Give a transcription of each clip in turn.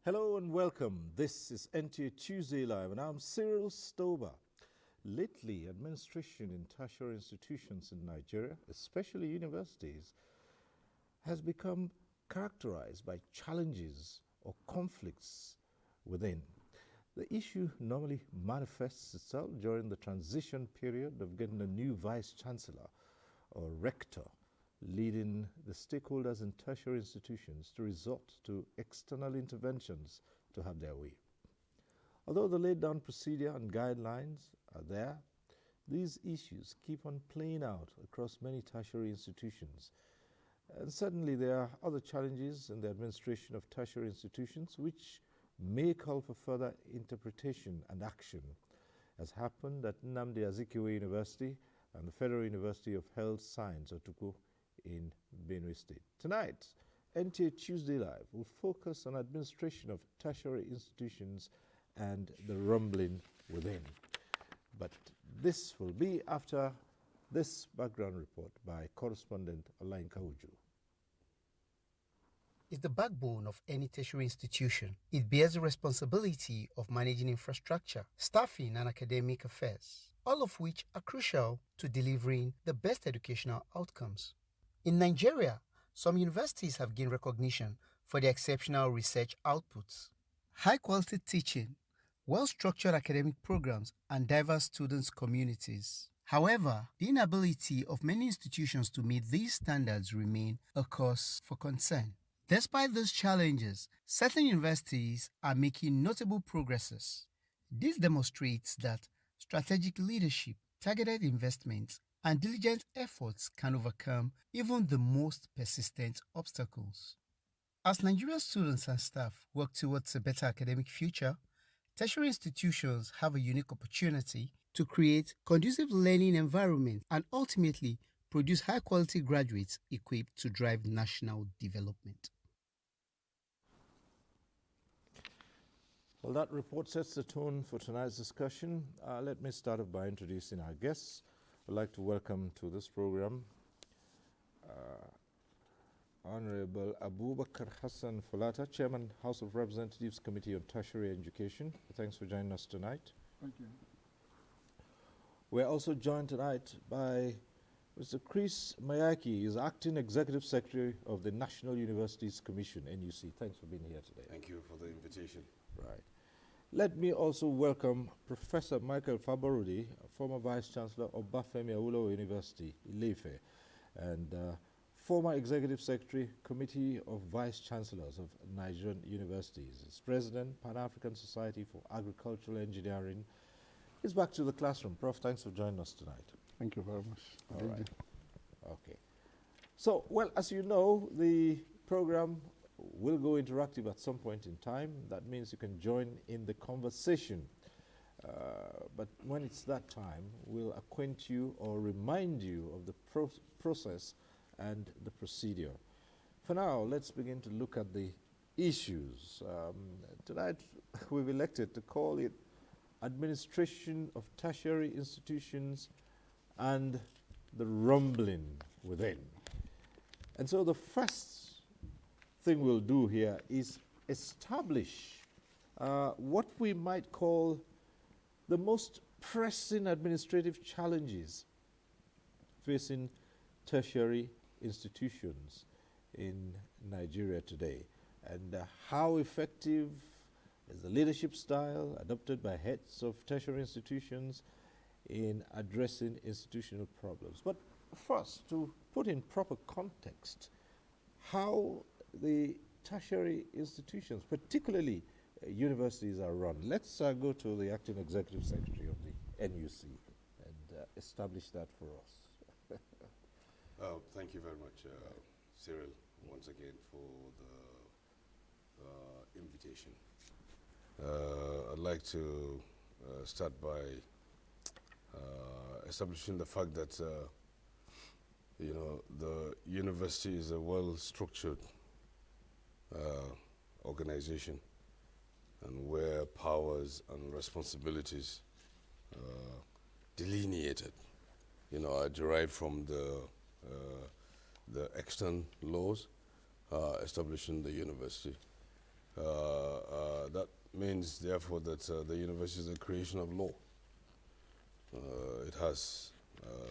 Hello and welcome. This is NTA Tuesday Live, and I'm Cyril Stober. Lately, administration in tertiary institutions in Nigeria, especially universities, has become characterized by challenges or conflicts within. The issue normally manifests itself during the transition period of getting a new vice chancellor or rector, leading the stakeholders in tertiary institutions to resort to external interventions to have their way. Although the laid down procedure and guidelines are there, these issues keep on playing out across many tertiary institutions. And certainly there are other challenges in the administration of tertiary institutions which may call for further interpretation and action, as happened at Nnamdi Azikiwe University and the Federal University of Health Science, Otukpo, in Benue State. Tonight, NTA Tuesday Live will focus on administration of tertiary institutions and the rumbling within. But this will be after this background report by correspondent Olainka Uju. Is the backbone of any tertiary institution. It bears the responsibility of managing infrastructure, staffing, and academic affairs, all of which are crucial to delivering the best educational outcomes. In Nigeria, some universities have gained recognition for their exceptional research outputs, high-quality teaching, well-structured academic programs, and diverse students' communities. However, the inability of many institutions to meet these standards remain a cause for concern. Despite those challenges, certain universities are making notable progresses. This demonstrates that strategic leadership, targeted investments, and diligent efforts can overcome even the most persistent obstacles. As Nigerian students and staff work towards a better academic future, tertiary institutions have a unique opportunity to create conducive learning environments and ultimately produce high-quality graduates equipped to drive national development. Well, that report sets the tone for tonight's discussion. Let me start off by introducing our guests. I'd like to welcome to this program Honorable Abubakar Hassan Folata, Chairman, House of Representatives Committee on Tertiary Education. Thanks for joining us tonight. Thank you. We're also joined tonight by Mr. Chris Mayaki. He's Acting Executive Secretary of the National Universities Commission, NUC. Thanks for being here today. Thank you for the invitation. Right. Let me also welcome Professor Michael Faborudi, former Vice Chancellor of Bafemi Awolowo University, Ile-Ife, and former Executive Secretary, Committee of Vice Chancellors of Nigerian Universities. He's President, Pan-African Society for Agricultural Engineering. He's back to the classroom. Prof, thanks for joining us tonight. Thank you very much. All right. Okay. So, well, as you know, the program will go interactive at some point in time. That means you can join in the conversation. But when it's that time, we'll acquaint you or remind you of the process and the procedure. For now, let's begin to look at the issues. Tonight, we've elected to call it Administration of Tertiary Institutions and the Rumbling Within. And so the first thing we'll do here is establish what we might call the most pressing administrative challenges facing tertiary institutions in Nigeria today, and how effective is the leadership style adopted by heads of tertiary institutions in addressing institutional problems. But first, to put in proper context how the tertiary institutions, particularly universities, are run. Let's go to the Acting Executive Secretary of the NUC and establish that for us. Thank you very much, Cyril, once again for the invitation. I'd like to start by establishing the fact that the university is a well-structured organization, and where powers and responsibilities delineated, are derived from the extant laws establishing the university. That means, therefore, that the university is a creation of law. It has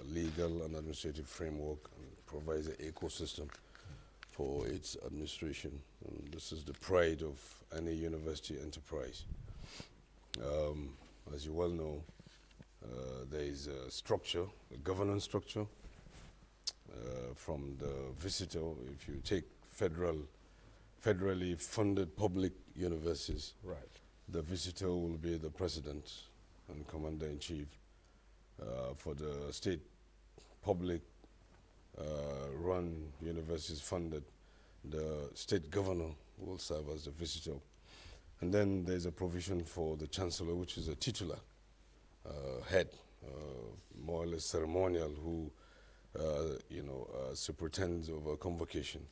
legal and administrative framework and provides an ecosystem for its administration. And this is the pride of any university enterprise. As you well know, there is a structure, a governance structure, from the visitor. If you take federally funded public universities, Right. the visitor will be the president and commander-in-chief. For the state public run universities funded, the state governor will serve as the visitor. And then there's a provision for the chancellor, which is a titular head, more or less ceremonial, who superintends over convocation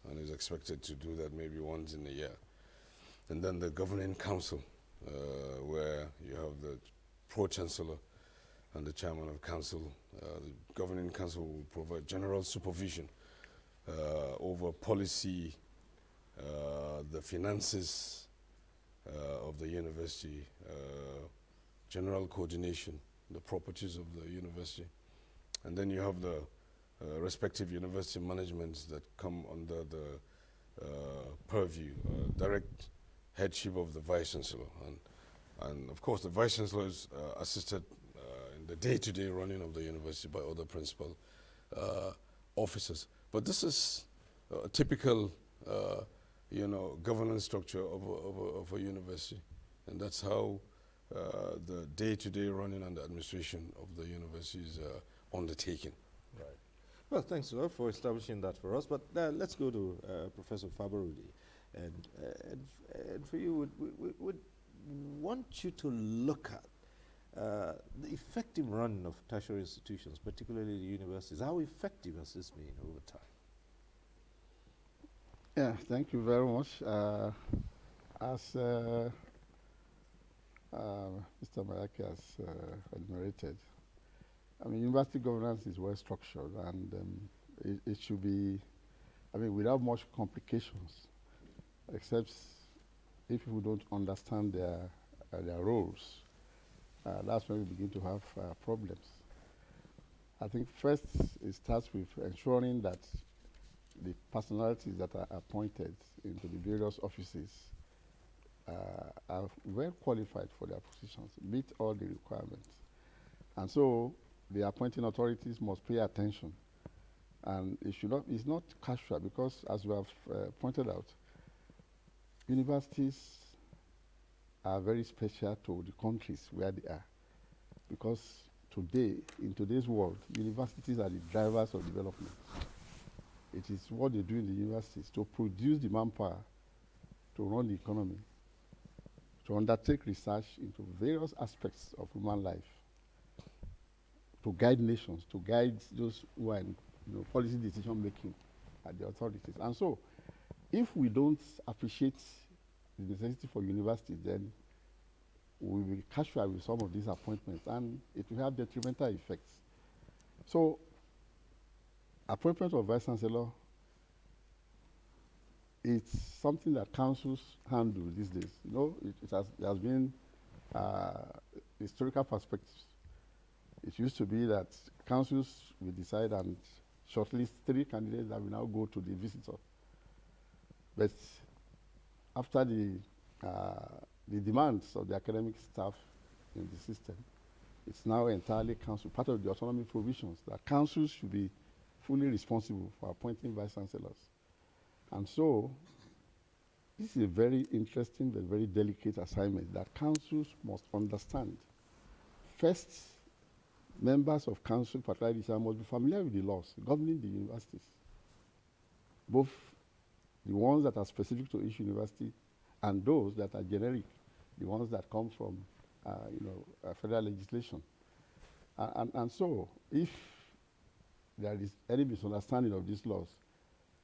and is expected to do that maybe once in a year. And then the governing council, where you have the pro-chancellor and the chairman of council. The governing council will provide general supervision over policy, the finances of the university, general coordination, the properties of the university. And then you have the respective university managements that come under the purview, direct headship of the vice chancellor. And of course, the vice chancellor is assisted in the day-to-day running of the university by other principal officers. But this is a typical, governance structure of a university. And that's how the day-to-day running and the administration of the university is undertaken. Right. Well, thanks, sir, for establishing that for us. But let's go to Professor Fabarudi. And for you, would want you to look at the effective run of tertiary institutions, particularly the universities. How effective has this been over time? Yeah, thank you very much. As Mr. Mayaki has enumerated, I mean, university governance is well structured, and it should be, without much complications, except if people don't understand their roles. That's when we begin to have problems. I think first it starts with ensuring that the personalities that are appointed into the various offices are well qualified for their positions, meet all the requirements. And so the appointing authorities must pay attention. And it's not casual, because as we have pointed out, universities are very special to the countries where they are, because today, in today's world, universities are the drivers of development. It is what they do in the universities to produce the manpower to run the economy, to undertake research into various aspects of human life, to guide nations, to guide those who are in policy decision making at the authorities. And so, if we don't appreciate the necessity for universities, then we will be casual with some of these appointments, and it will have detrimental effects. So, appointment of vice chancellor, it's something that councils handle these days. There has been historical perspectives. It used to be that councils will decide and shortlist 3 candidates that will now go to the visitor. But after the demands of the academic staff in the system, it's now entirely council, part of the autonomy provisions, that councils should be fully responsible for appointing vice chancellors. And so, this is a very interesting but very delicate assignment that councils must understand. First, members of council, particularly must be familiar with the laws governing the universities, both the ones that are specific to each university and those that are generic, the ones that come from federal legislation. And so, if there is any misunderstanding of these laws,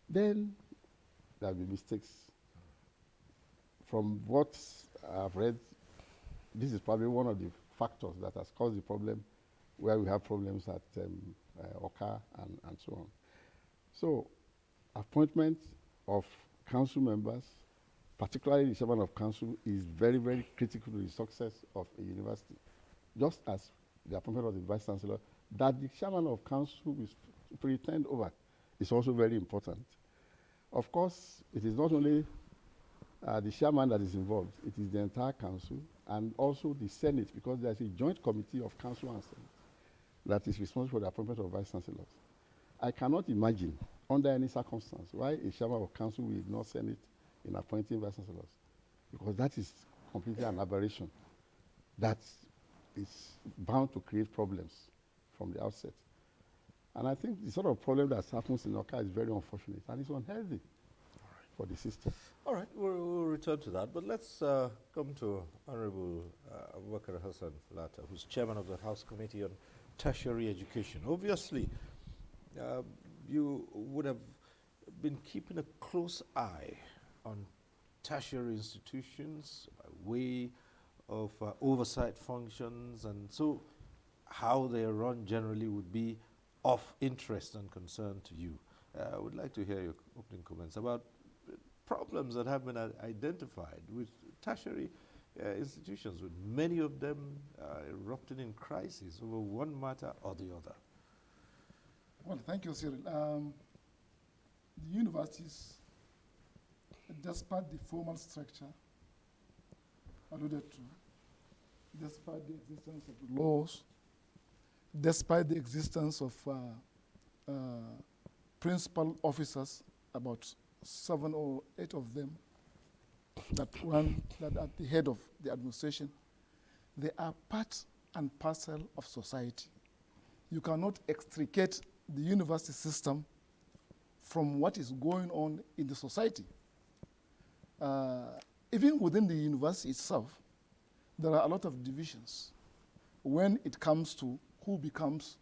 then there will be mistakes. From what I've read, this is probably one of the factors that has caused the problem, where we have problems at OCA and so on. So, appointment of council members particularly the chairman of council, is very, very critical to the success of a university. Just as the appointment of the vice chancellor, that the chairman of council will pretend over is also very important. Of course, it is not only the chairman that is involved, it is the entire council and also the Senate, because there is a joint committee of council and Senate that is responsible for the appointment of vice chancellors. I cannot imagine, under any circumstance, why a chairman of council will ignore Senate in appointing vice chancellors, because that is completely an aberration that is bound to create problems from the outset. And I think the sort of problem that happens in Oka is very unfortunate and it's unhealthy for the system. All right, we'll return to that, but let's come to Honorable Abubakar Hassan Lata, who's chairman of the House Committee on Tertiary Education. Obviously, you would have been keeping a close eye on tertiary institutions, a way of oversight functions, and so how they are run generally would be of interest and concern to you. I would like to hear your opening comments about problems that have been identified with tertiary institutions, with many of them erupting in crisis over one matter or the other. Well, thank you, Cyril. The universities, despite the formal structure alluded to, despite the existence of the laws, despite the existence of principal officers, about 7 or 8 of them that at the head of the administration, they are part and parcel of society. You cannot extricate the university system from what is going on in the society. Even within the university itself, there are a lot of divisions when it comes to who becomes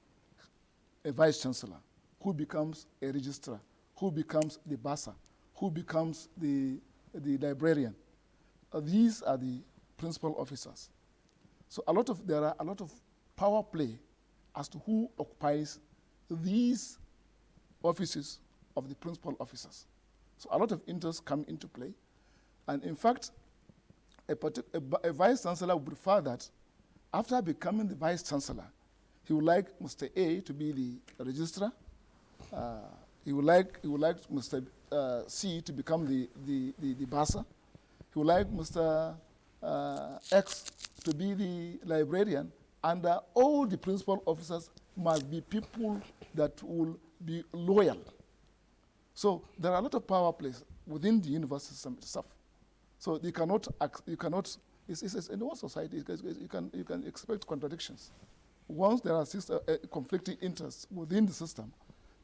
a vice chancellor, who becomes a registrar, who becomes the bursar, who becomes the librarian. These are the principal officers. So there are a lot of power play as to who occupies these offices of the principal officers. So a lot of interests come into play. And in fact, a vice chancellor would prefer that after becoming the vice chancellor, he would like Mr. A to be the registrar. He would like Mr. C to become the bursar. He would like Mr. X to be the librarian. And all the principal officers must be people that will be loyal. So there are a lot of power plays within the university system itself. So you cannot, it's in one society, you can expect contradictions. Once there are conflicting interests within the system,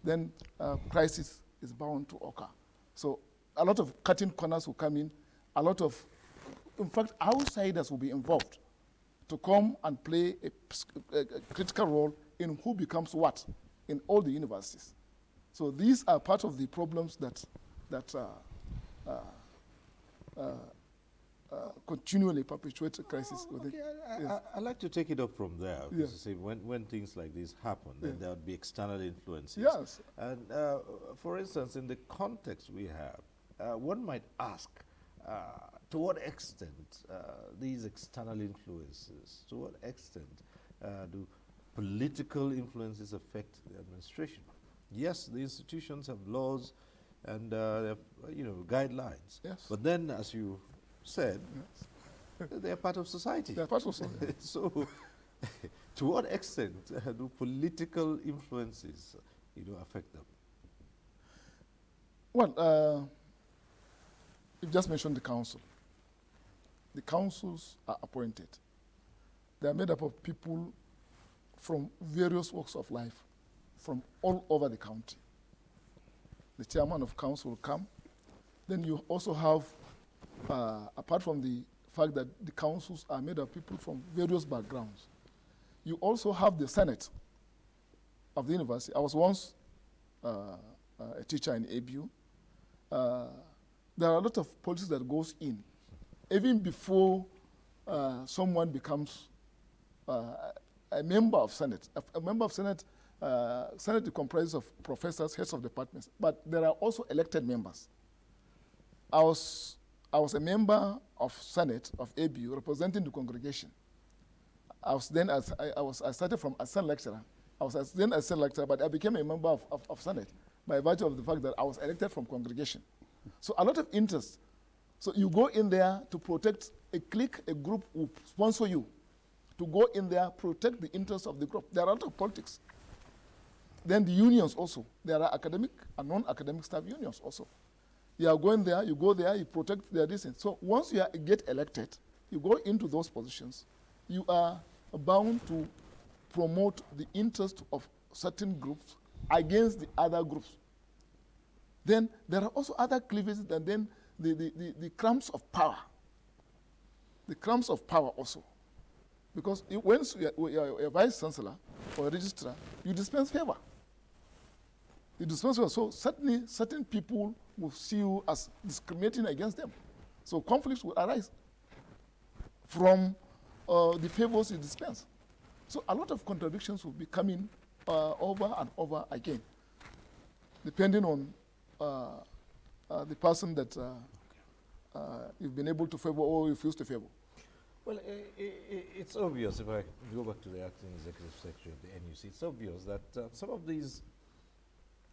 then crisis is bound to occur. So a lot of cutting corners will come in, in fact, outsiders will be involved to come and play a critical role in who becomes what in all the universities. So these are part of the problems that continually perpetuate a crisis. Okay, yes. I'd like to take it up from there. Yes. To say when things like this happen, then there would be external influences. Yes. And for instance, in the context we have, one might ask, to what extent these external influences, to what extent do political influences affect the administration? Yes, the institutions have laws and guidelines. Yes. But then, as you said, Yes. they are part of society. They are part of society. So, to what extent do political influences, affect them? Well, you've just mentioned the council. The councils are appointed. They are made up of people from various walks of life, from all over the county. The chairman of council will come. Then you also have, apart from the fact that the councils are made of people from various backgrounds, you also have the Senate of the university. I was once a teacher in Abuja. There are a lot of politics that goes in, even before someone becomes a member of Senate. A member of Senate, Senate comprises of professors, heads of departments, but there are also elected members. I was I was a member of Senate of ABU representing the congregation. I started from assistant lecturer. I was then assistant lecturer, but I became a member of Senate by virtue of the fact that I was elected from congregation. So a lot of interest. So you go in there to protect a clique, a group who sponsor you. To go in there, protect the interests of the group. There are a lot of politics. Then the unions also. There are academic and non-academic staff unions also. You are going there, you go there, you protect their distance. So once you get elected, you go into those positions, you are bound to promote the interest of certain groups against the other groups. Then there are also other cleavages, and then the crumbs of power. The crumbs of power also. Because once you are a vice chancellor or a registrar, you dispense favor. You dispense favor. So certainly certain people will see you as discriminating against them. So conflicts will arise from the favors you dispense. So a lot of contradictions will be coming over and over again, depending on the person that you've been able to favor or refuse to favor. Well, it's obvious, if I go back to the acting executive secretary of the NUC, it's obvious that some of these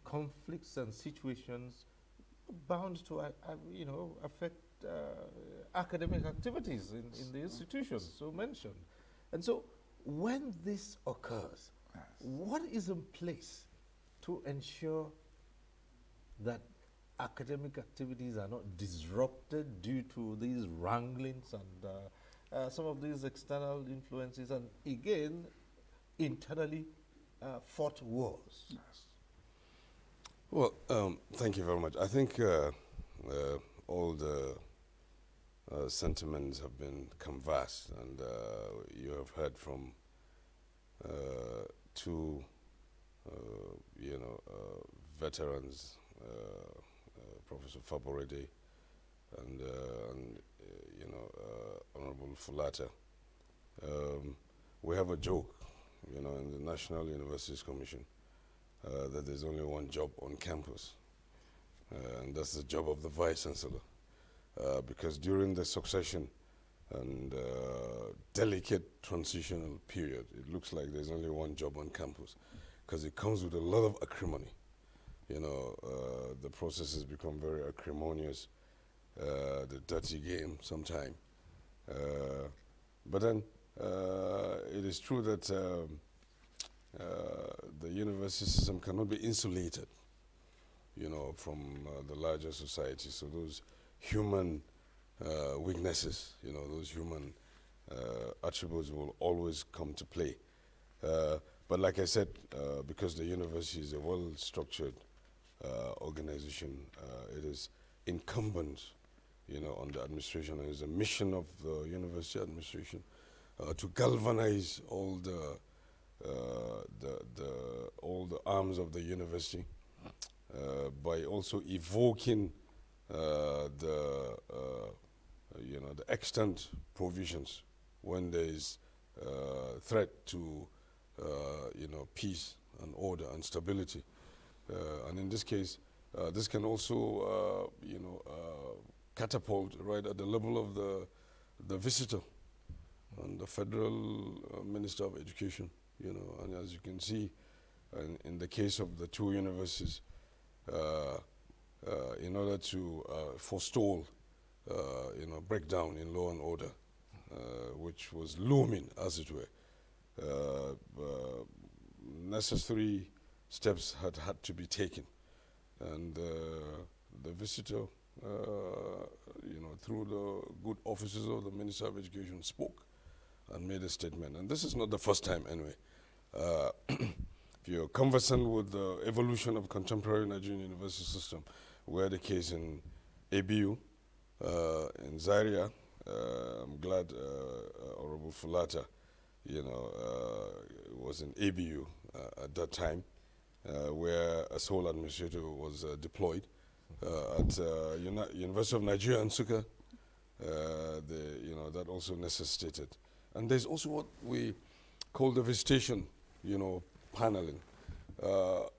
conflicts and situations are bound to, affect academic activities in the institutions so mentioned. And so when this occurs, what is in place to ensure that academic activities are not disrupted due to these wranglings and some of these external influences, and again, internally fought wars? Yes. Well, thank you very much. I think all the sentiments have been canvassed, and you have heard from two, veterans, Professor Faborede and Honorable Fulata. We have a joke, in the National Universities Commission, that there's only one job on campus, and that's the job of the Vice Chancellor. Because during the succession and delicate transitional period, it looks like there's only one job on campus, because it comes with a lot of acrimony. The process has become very acrimonious, the dirty game sometime. But then it is true that the university system cannot be insulated, from the larger society. So those human weaknesses, those human attributes will always come to play. But like I said, because the university is a well-structured organization, it is incumbent, on the administration, and it's a mission of the university administration to galvanize all the arms of the university by also evoking the extant provisions when there is threat to peace and order and stability. And in this case, this can also, catapult right at the level of the visitor and the Federal Minister of Education, and as you can see, in the case of the two universities, in order to forestall, breakdown in law and order, which was looming, as it were, necessary steps had to be taken, and the visitor, through the good offices of the Minister of Education, spoke and made a statement. And this is not the first time, anyway. If you're conversant with the evolution of contemporary Nigerian university system, we're the case in ABU, in Zaria. I'm glad Honorable Fulata, was in ABU at that time, where a sole administrator was deployed at University of Nigeria, Nsukka. That also necessitated. And there's also what we call the visitation, paneling. The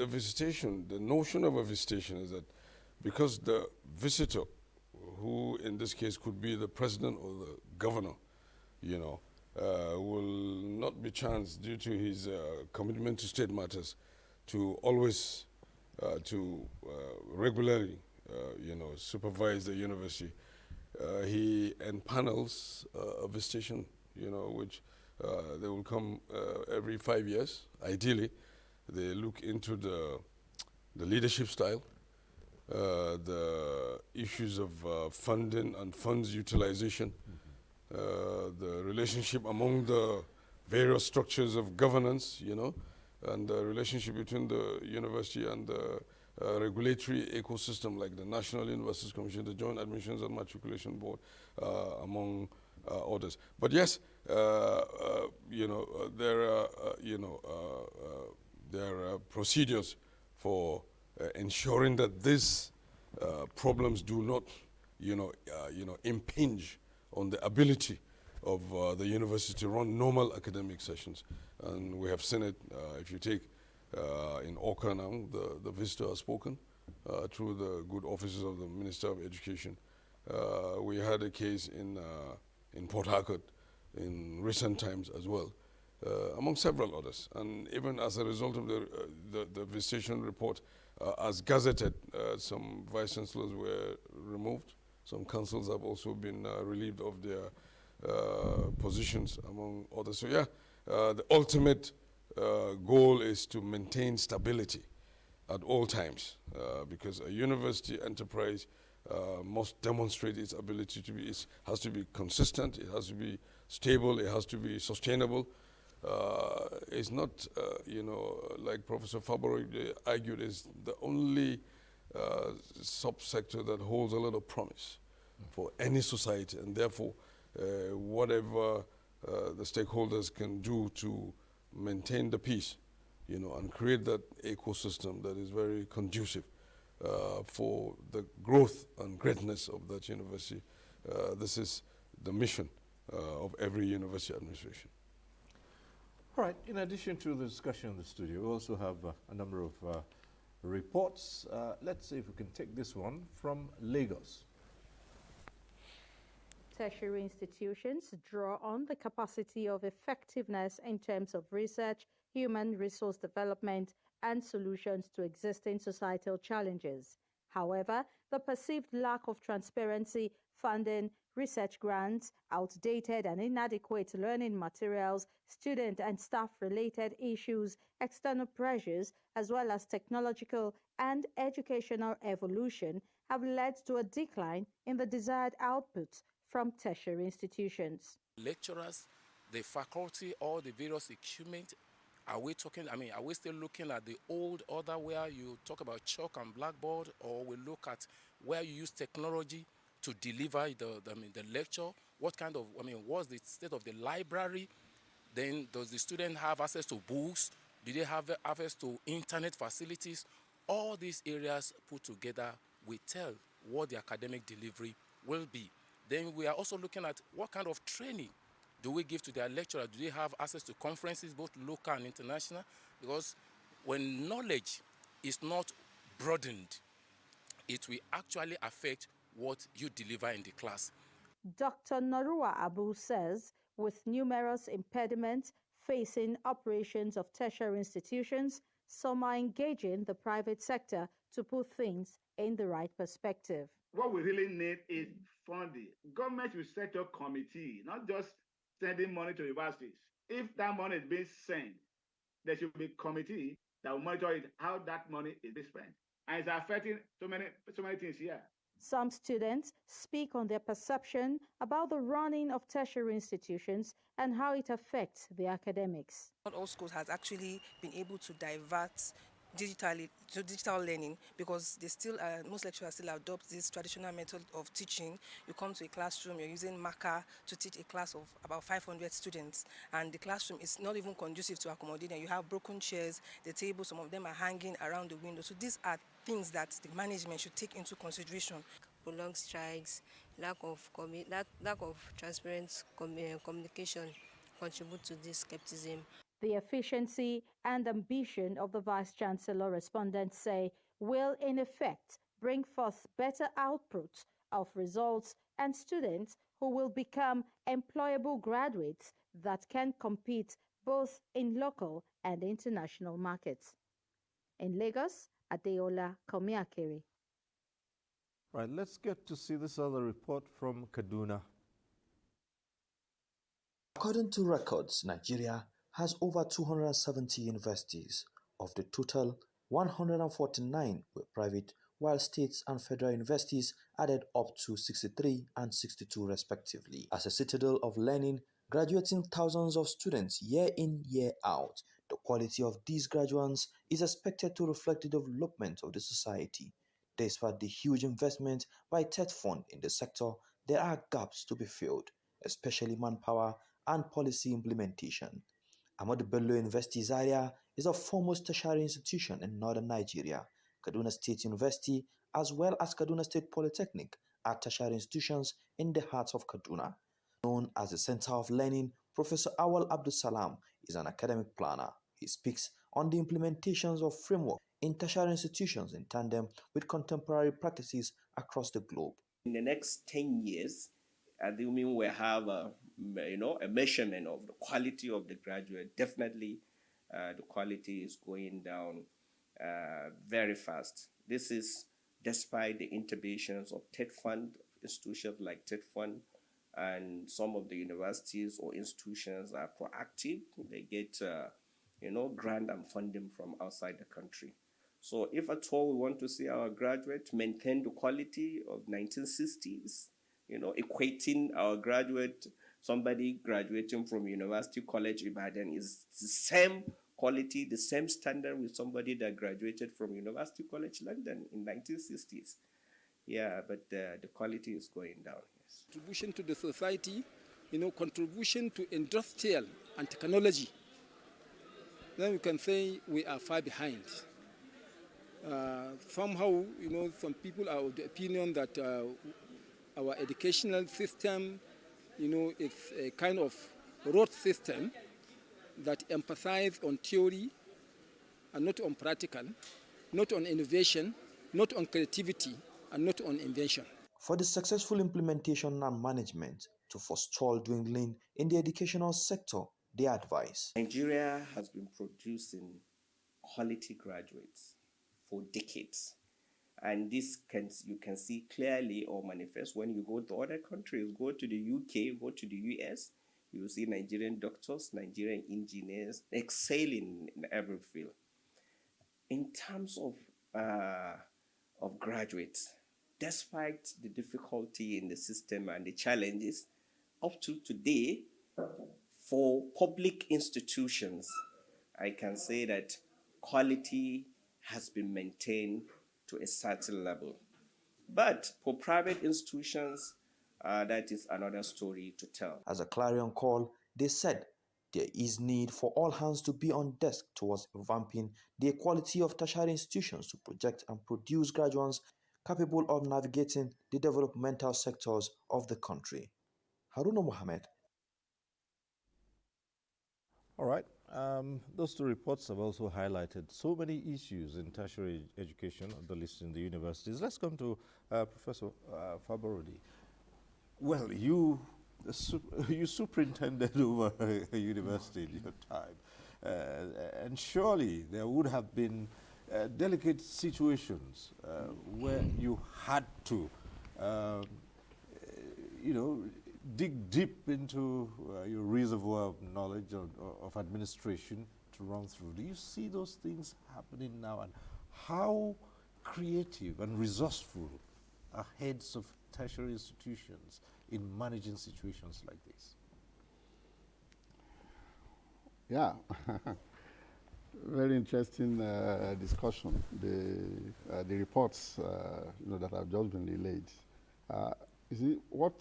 visitation, the notion of a visitation is that because the visitor who in this case could be the president or the governor, will not be chanced due to his commitment to state matters to always, regularly, supervise the university. He empanels a visitation, which they will come every 5 years. Ideally, they look into the leadership style, the issues of funding and funds utilization, the relationship among the various structures of governance, and the relationship between the university and the regulatory ecosystem like the National Universities Commission, the Joint Admissions and Matriculation Board, among others. But yes, there are procedures for ensuring that these problems do not, impinge on the ability of the university to run normal academic sessions. And we have seen it, if you take in Oka now, the visitor has spoken through the good offices of the Minister of Education. We had a case in Port Harcourt in recent times as well, among several others. And even as a result of the visitation report, as gazetted, some vice chancellors were removed. Some councils have also been relieved of their positions, among others. So yeah, the ultimate goal is to maintain stability at all times, because a university enterprise must demonstrate its ability to be, has to be consistent, it has to be stable, it has to be sustainable. It's not, like Professor Fabro argued, is the only subsector that holds a lot of promise for any society, and therefore whatever the stakeholders can do to maintain the peace, and create that ecosystem that is very conducive for the growth and greatness of that university. This is the mission of every university administration. All right, in addition to the discussion in the studio, we also have a number of reports. Let's see if we can take this one from Lagos. Tertiary institutions draw on the capacity of effectiveness in terms of research, human resource development, and solutions to existing societal challenges. However, the perceived lack of transparency, funding, research grants, outdated and inadequate learning materials, student and staff-related issues, external pressures, as well as technological and educational evolution have led to a decline in the desired output from tertiary institutions. Lecturers, the faculty, all the various equipment, are we still looking at the old order where you talk about chalk and blackboard, or we look at where you use technology to deliver the lecture? What kind of, what's the state of the library? Then does the student have access to books? Do they have access to internet facilities? All these areas put together will tell what the academic delivery will be. Then we are also looking at what kind of training do we give to their lecturers? Do they have access to conferences, both local and international? Because when knowledge is not broadened, it will actually affect what you deliver in the class. Dr. Norua Abu says, with numerous impediments facing operations of tertiary institutions, some are engaging the private sector to put things in the right perspective. What we really need is funding. Government will set a committee, not just sending money to universities. If that money is being sent, there should be a committee that will monitor it, how that money is being spent. And it's affecting so many things here. Some students speak on their perception about the running of tertiary institutions and how it affects their academics. Not all schools has actually been able to divert digital learning, because they still most lecturers still adopt this traditional method of teaching. You come to a classroom, you're using marker to teach a class of about 500 students, and the classroom is not even conducive to accommodating. You have broken chairs, the tables, some of them are hanging around the window. So these are things that the management should take into consideration. Prolonged strikes, lack of transparent communication contribute to this skepticism. The efficiency and ambition of the Vice-Chancellor, respondents say, will in effect bring forth better outputs of results and students who will become employable graduates that can compete both in local and international markets. In Lagos, Adeola Komiakere. Right, let's get to see this other report from Kaduna. According to records, Nigeria has over 270 universities. Of the total, 149 were private, while states and federal universities added up to 63 and 62 respectively. As a citadel of learning, graduating thousands of students year in, year out, the quality of these graduates is expected to reflect the development of the society. Despite the huge investment by TED Fund in the sector, there are gaps to be filled, especially manpower and policy implementation. Ahmadu Bello University Zaria is a foremost tertiary institution in northern Nigeria. Kaduna State University, as well as Kaduna State Polytechnic, are tertiary institutions in the heart of Kaduna. Known as the Center of Learning, Professor Awal Abdul Salam is an academic planner. He speaks on the implementations of framework in tertiary institutions in tandem with contemporary practices across the globe. In the next 10 years, assuming we have a measurement of the quality of the graduate, definitely the quality is going down very fast. This is despite the interventions of TED Fund, institutions like TED Fund, and some of the universities or institutions are proactive. They get grant and funding from outside the country. So if at all we want to see our graduates maintain the quality of 1960s, equating our graduate, somebody graduating from University College Ibadan is the same quality, the same standard with somebody that graduated from University College London in 1960s. Yeah, but the quality is going down. Yes. Contribution to the society, contribution to industrial and technology. Then we can say we are far behind. Somehow, some people are of the opinion that our educational system, is a kind of rote system that emphasizes on theory and not on practical, not on innovation, not on creativity, and not on invention. For the successful implementation and management to forestall dwindling in the educational sector, they advise. Nigeria has been producing quality graduates for decades. And this you can see clearly or manifest when you go to other countries. Go to the UK, go to the US, you will see Nigerian doctors, Nigerian engineers excelling in every field. In terms of graduates, despite the difficulty in the system and the challenges, up to today, for public institutions, I can say that quality has been maintained to a certain level. But for private institutions, that is another story to tell. As a clarion call, they said there is need for all hands to be on desk towards revamping the equality of tertiary institutions to project and produce graduates capable of navigating the developmental sectors of the country. Haruna Mohammed. All right. Those two reports have also highlighted so many issues in tertiary education on the list in the universities. Let's come to Professor Faborodi. Well, you superintended over a university in your time, and surely there would have been delicate situations where you had to, dig deep into your reservoir of knowledge of administration to run through. Do you see those things happening now? And how creative and resourceful are heads of tertiary institutions in managing situations like this? Yeah, very interesting discussion. The reports that have just been relayed. You see, what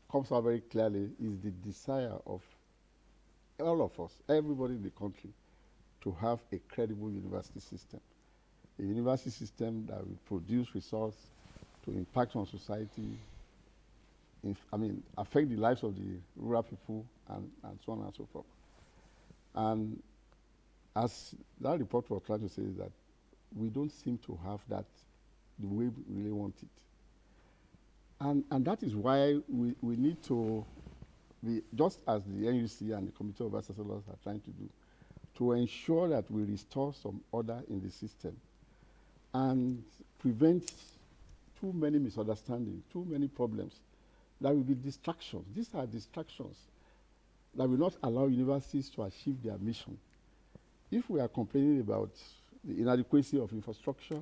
comes out very clearly is the desire of all of us, everybody in the country, to have a credible university system. A university system that will produce results to impact on society, affect the lives of the rural people, and so on and so forth. And as that report was trying to say is that we don't seem to have that the way we really want it. And that is why we need to be, just as the NUC and the Committee of Vice Chancellors are trying to do, to ensure that we restore some order in the system and prevent too many misunderstandings, too many problems. There will be distractions. These are distractions that will not allow universities to achieve their mission. If we are complaining about the inadequacy of infrastructure,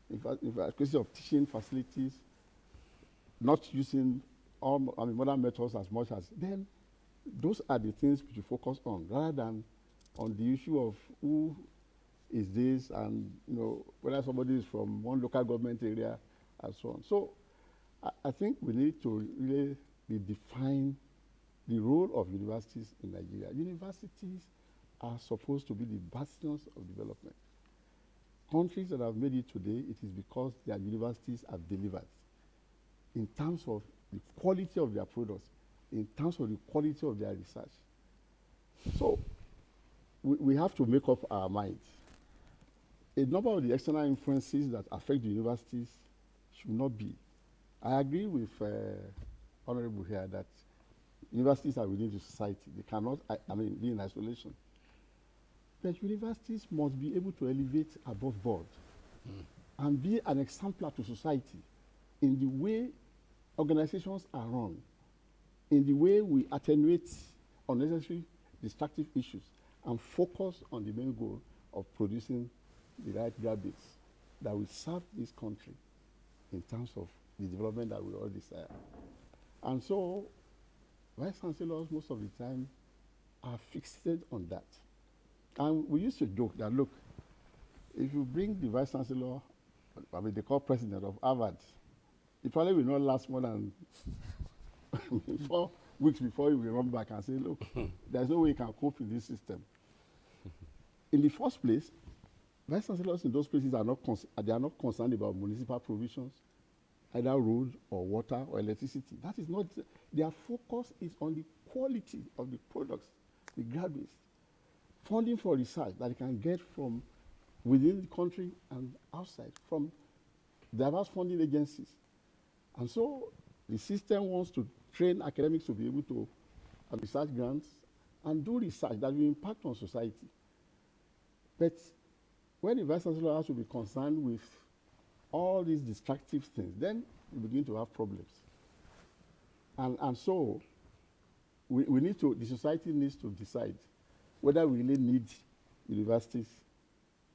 inadequacy of teaching facilities, not using all modern methods as much as, then those are the things we should focus on, rather than on the issue of who is this and whether somebody is from one local government area and so on. So I think we need to really redefine the role of universities in Nigeria. Universities are supposed to be the bastions of development. Countries that have made it today, it is because their universities have delivered in terms of the quality of their products, in terms of the quality of their research. So we have to make up our minds. A number of the external influences that affect the universities should not be. I agree with Honorable here that universities are within the society. They cannot, be in isolation. But universities must be able to elevate above board and be an exemplar to society in the way organizations are run, in the way we attenuate unnecessary destructive issues and focus on the main goal of producing the right graduates that will serve this country in terms of the development that we all desire. And so, vice chancellors most of the time are fixated on that. And we used to joke that, look, if you bring the vice chancellor, they call president of Harvard, it probably will not last more than 4 weeks before he will run back and say, look, there's no way you can cope with this system. In the first place, vice chancellors in those places are not concerned about municipal provisions, either road or water or electricity. That is not, their focus is on the quality of the products, the graduates, funding for research that they can get from within the country and outside, from diverse funding agencies. And so the system wants to train academics to be able to have research grants and do research that will impact on society. But when the vice chancellor has to be concerned with all these destructive things, then we begin to have problems. And so we need to, the society needs to decide whether we really need universities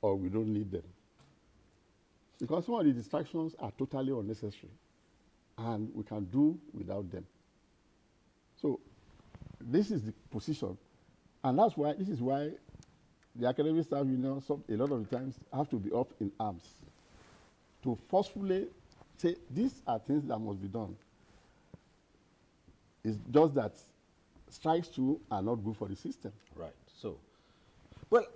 or we don't need them. Because some of the distractions are totally unnecessary and we can do without them. So this is the position. And that's why, this is why the academic staff union, a lot of the times, have to be up in arms to forcefully say, these are things that must be done. It's just that strikes too are not good for the system. Right. So, well,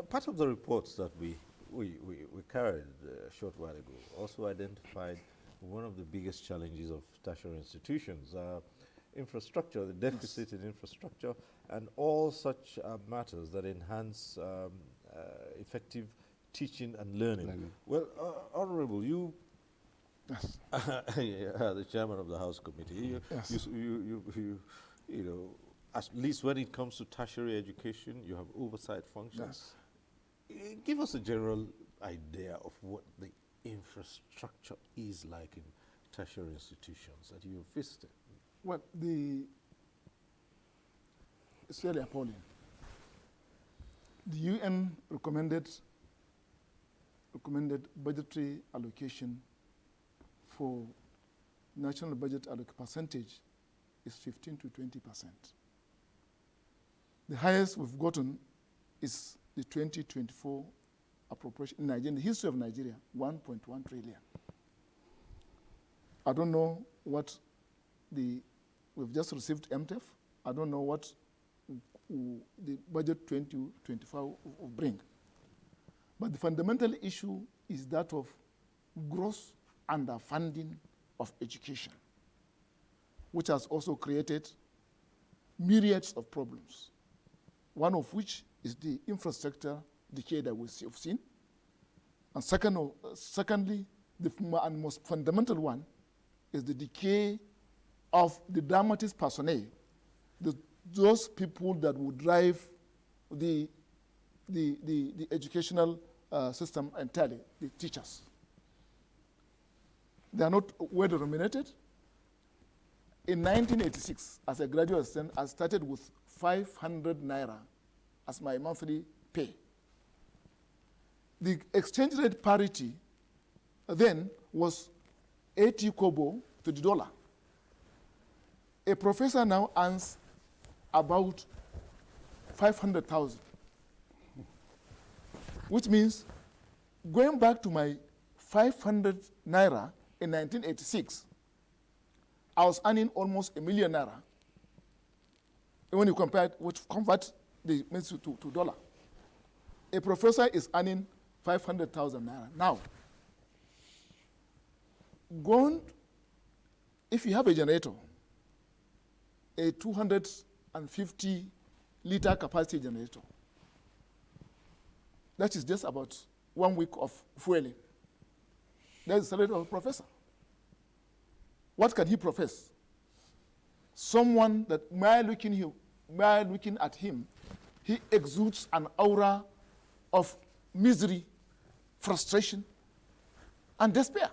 part of the reports that we carried a short while ago also identified one of the biggest challenges of tertiary institutions, infrastructure, the deficit in infrastructure, and all such matters that enhance effective teaching and learning. Well, Honorable, you, yes. The chairman of the House Committee, yes. you know, at least when it comes to tertiary education, you have oversight functions. Yes. Give us a general idea of what the infrastructure is like in tertiary institutions that you've visited. Well, it's really appalling. The UN recommended budgetary allocation for national budget percentage is 15 to 20%. The highest we've gotten is the 2024 appropriation in Nigeria, in the history of Nigeria, 1.1 trillion. I don't know what we've just received MTEF. I don't know what the budget 2025 will bring. But the fundamental issue is that of gross underfunding of education, which has also created myriads of problems, one of which is the infrastructure decay that we've seen. And secondly, and most fundamental one is the decay of the dramatist personnel, those people that would drive the educational system entirely, the teachers. They are not well remunerated. In 1986, as a graduate student, I started with 500 naira as my monthly pay. The exchange rate parity then was 80 kobo to the dollar. A professor now earns about 500,000, which means going back to my 500 naira in 1986, I was earning almost 1 million naira. When you convert the to dollar, a professor is earning 500,000 naira. Now, if you have a generator, a 250-liter capacity generator, that is just about 1 week of fueling. That's the salary of a professor. What can he profess? Someone that, while looking at him, he exudes an aura of misery, frustration, and despair.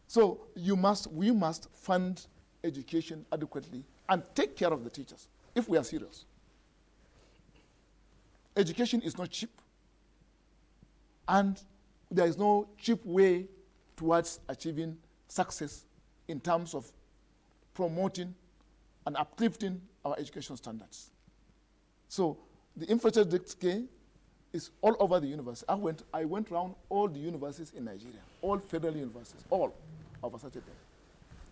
So we must fund education adequately and take care of the teachers if we are serious. Education is not cheap, and there is no cheap way towards achieving success in terms of promoting and uplifting our education standards. So the infrastructure decay is all over the university. I went around all the universities in Nigeria, all federal universities, all of a certain day.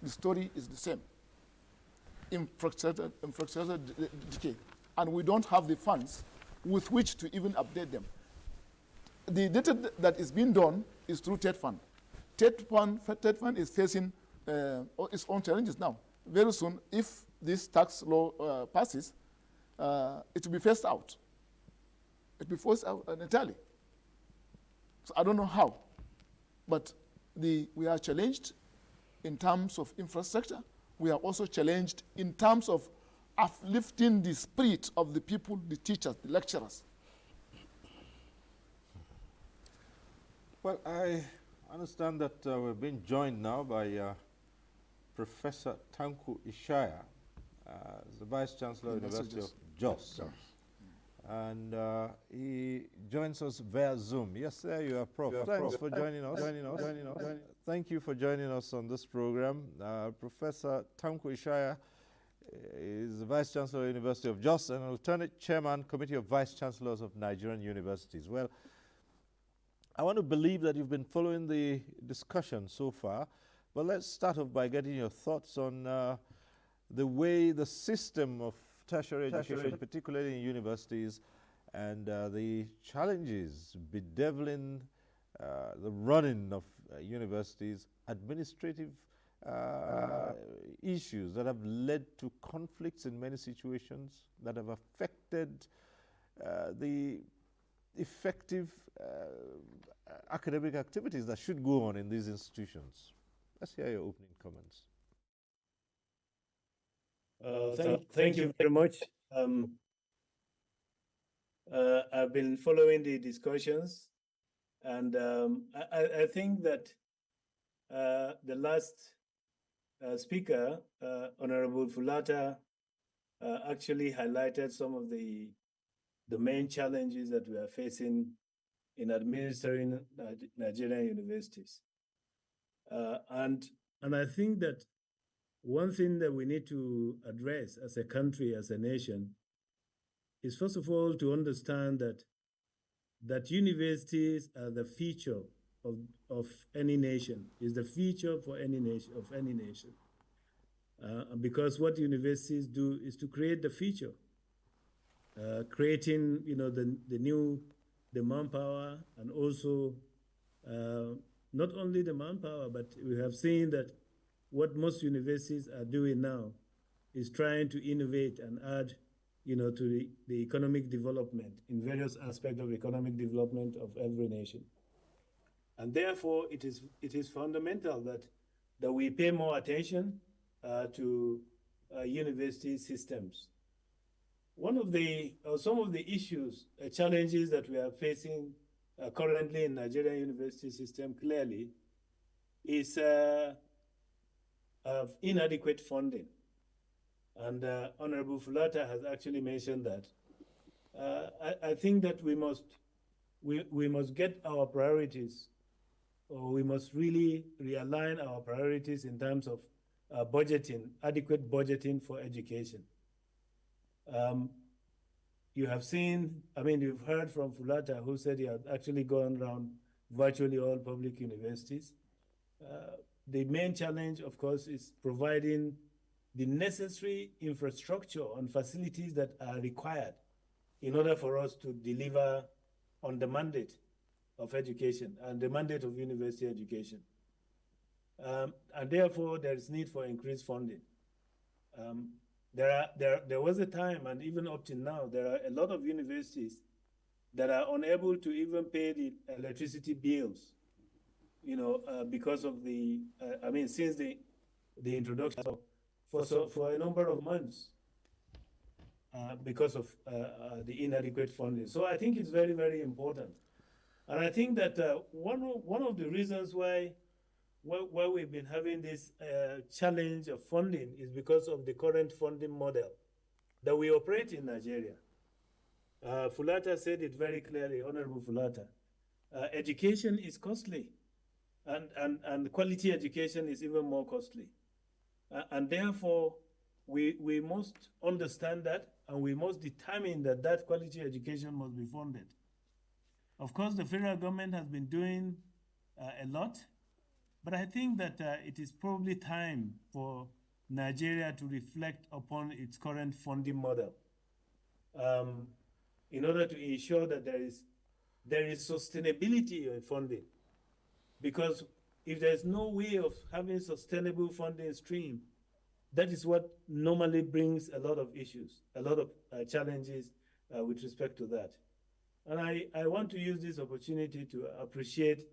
The story is the same. Infrastructure decay. And we don't have the funds with which to even update them. The data that is being done is through TED Fund. TED Fund is facing its own challenges now. Very soon, if this tax law passes, it will be phased out. It will be forced out entirely. So I don't know how, but we are challenged in terms of infrastructure. We are also challenged in terms of uplifting the spirit of the people, the teachers, the lecturers. Well, I understand that we're being joined now by Professor Tanku Ishaya, the Vice Chancellor of the University of Jos. And he joins us via Zoom. Yes, there you are, Prof. Thanks for joining us. Thank you for joining us on this program. Professor Tanku Ishaya is the Vice Chancellor of the University of Jos and alternate Chairman, Committee of Vice Chancellors of Nigerian Universities. Well, I want to believe that you've been following the discussion so far, but let's start off by getting your thoughts on the way the system of tertiary education, particularly in universities, and the challenges bedeviling the running of universities, administrative issues that have led to conflicts in many situations, that have affected the effective academic activities that should go on in these institutions. Let's hear your opening comments. Thank you very much. I've been following the discussions, and I think that the last speaker, Honorable Fulata, actually highlighted some of the main challenges that we are facing in administering Nigerian universities. And I think that one thing that we need to address as a country, as a nation, is first of all to understand that universities are the future of any nation, is the future for any nation, of any nation. Because what universities do is to create the future, creating the manpower, and also not only the manpower, but we have seen that what most universities are doing now is trying to innovate and add, to the economic development in various aspects of economic development of every nation. And therefore, it is fundamental that we pay more attention to university systems. One of the some of the issues, challenges that we are facing currently in Nigerian university system clearly is of inadequate funding. And Honorable Fulata has actually mentioned that. I think that we must get our priorities, or we must really realign our priorities in terms of budgeting, adequate budgeting for education. You have seen, I mean, you've heard from Fulata, who said he had actually gone around virtually all public universities. The main challenge, of course, is providing the necessary infrastructure and facilities that are required in order for us to deliver on the mandate of education and the mandate of university education. And therefore, there is need for increased funding. There was a time, and even up to now, there are a lot of universities that are unable to even pay the electricity bills, because of the, since the introduction for a number of months, because of the inadequate funding. So I think it's very, very important. And I think that one of the reasons why we've been having this challenge of funding is because of the current funding model that we operate in Nigeria. Fulata said it very clearly, Honorable Fulata. Education is costly, and quality education is even more costly. And therefore, we must understand that, and we must determine that quality education must be funded. Of course, the federal government has been doing a lot, but I think that it is probably time for Nigeria to reflect upon its current funding model in order to ensure that there is sustainability in funding. Because if there's no way of having sustainable funding stream, that is what normally brings a lot of issues, a lot of challenges with respect to that. And I want to use this opportunity to appreciate,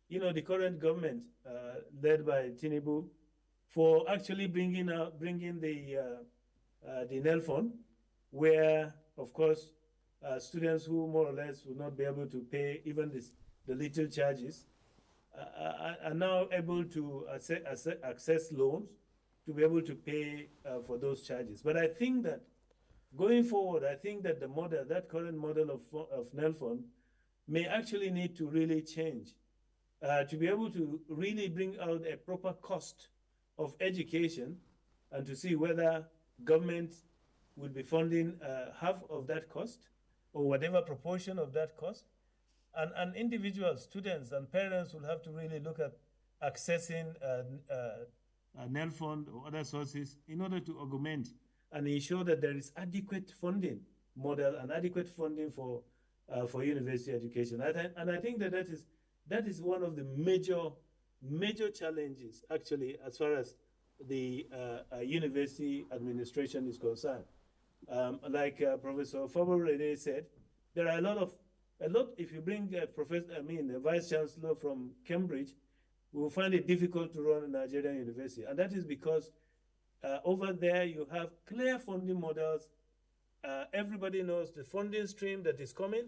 the current government led by Tinubu for actually bringing the NEL fund, where, of course, students who more or less will not be able to pay even the little charges are now able to access loans to be able to pay for those charges. But I think that going forward, I think that that current model of NEL fund may actually need to really change to be able to really bring out a proper cost of education, and to see whether government would be funding half of that cost or whatever proportion of that cost. And individuals, students, and parents will have to really look at accessing a NEL fund or other sources in order to augment and ensure that there is adequate funding model and adequate funding for university education. And I think that is one of the major challenges, actually, as far as the university administration is concerned. Like Professor Faborede said, there are a lot. If you bring a vice chancellor from Cambridge, we will find it difficult to run a Nigerian university, and that is because over there you have clear funding models. Everybody knows the funding stream that is coming.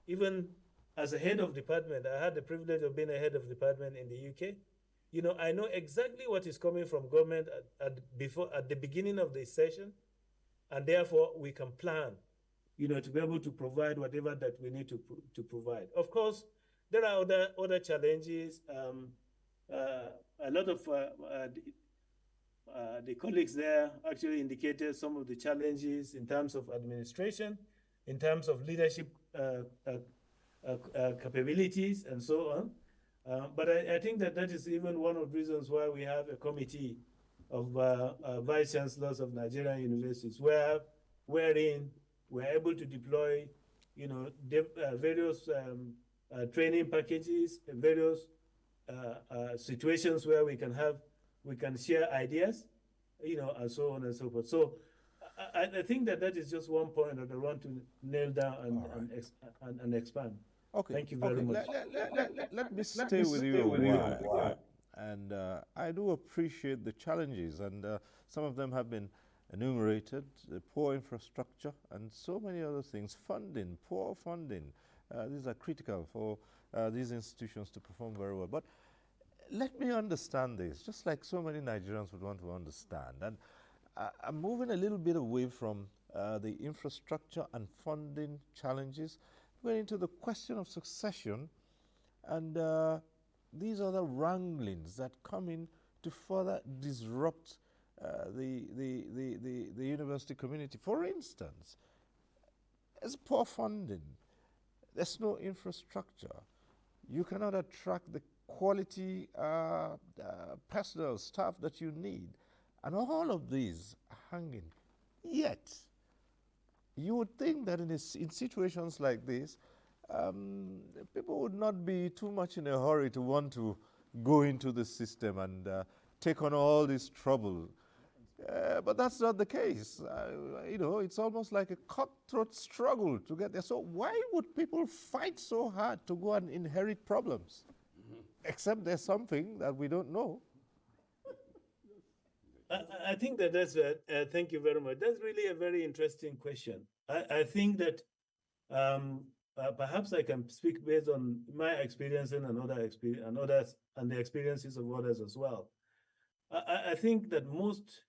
Even as a head of department, I had the privilege of being a head of department in the UK. I know exactly what is coming from government at the beginning of the session, and therefore we can plan, to be able to provide whatever that we need to provide. Of course, there are other challenges. A lot of the colleagues there actually indicated some of the challenges in terms of administration, in terms of leadership capabilities, and so on. But I think that is even one of the reasons why we have a committee of vice chancellors of Nigerian universities, wherein we're able to deploy, various training packages, various situations where we can share ideas, and so on and so forth. So I think that is just one point that I want to nail down and expand. Okay. Thank you very Okay. much. Let me stay with you a while. And I do appreciate the challenges, and some of them have been enumerated: the poor infrastructure and so many other things. Funding, poor funding. These are critical for these institutions to perform very well. But let me understand this, just like so many Nigerians would want to understand. And I'm moving a little bit away from the infrastructure and funding challenges, going into the question of succession and these other wranglings that come in to further disrupt the university community. For instance, there's poor funding, there's no infrastructure, you cannot attract the quality personnel, staff that you need, and all of these are hanging. Yet, you would think that in situations like this, people would not be too much in a hurry to want to go into the system and take on all this trouble. But that's not the case. It's almost like a cutthroat struggle to get there. So why would people fight so hard to go and inherit problems? Except there's something that we don't know. I think that's thank you very much. That's really a very interesting question. I think that perhaps I can speak based on my experience and others, and the experiences of others as well. I think that most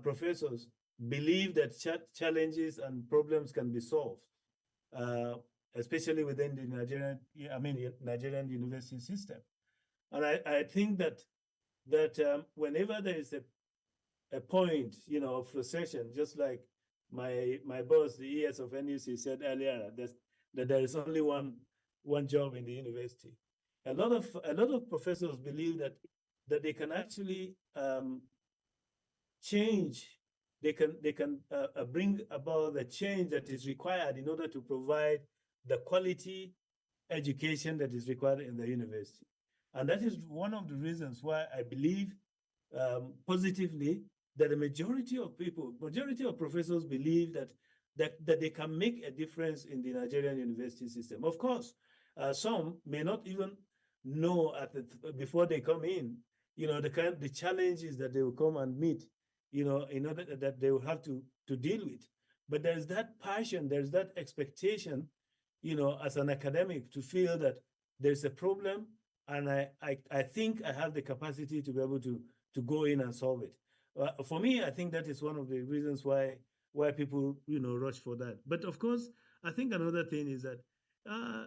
professors believe that challenges and problems can be solved, especially within the Nigerian university system. And I think that whenever there is a point, of frustration, just like my boss, the ES of NUC, said earlier, that there is only one job in the university. A lot of professors believe that they can actually change. They can bring about the change that is required in order to provide the quality education that is required in the university. And that is one of the reasons why I believe positively that the majority of professors believe that they can make a difference in the Nigerian university system. Of course, some may not even know before they come in, the challenges that they will come and meet, in order that they will have to deal with. But there's that passion, there's that expectation, as an academic, to feel that there's a problem, and I think I have the capacity to be able to go in and solve it. For me, I think that is one of the reasons why people rush for that. But of course, I think another thing is that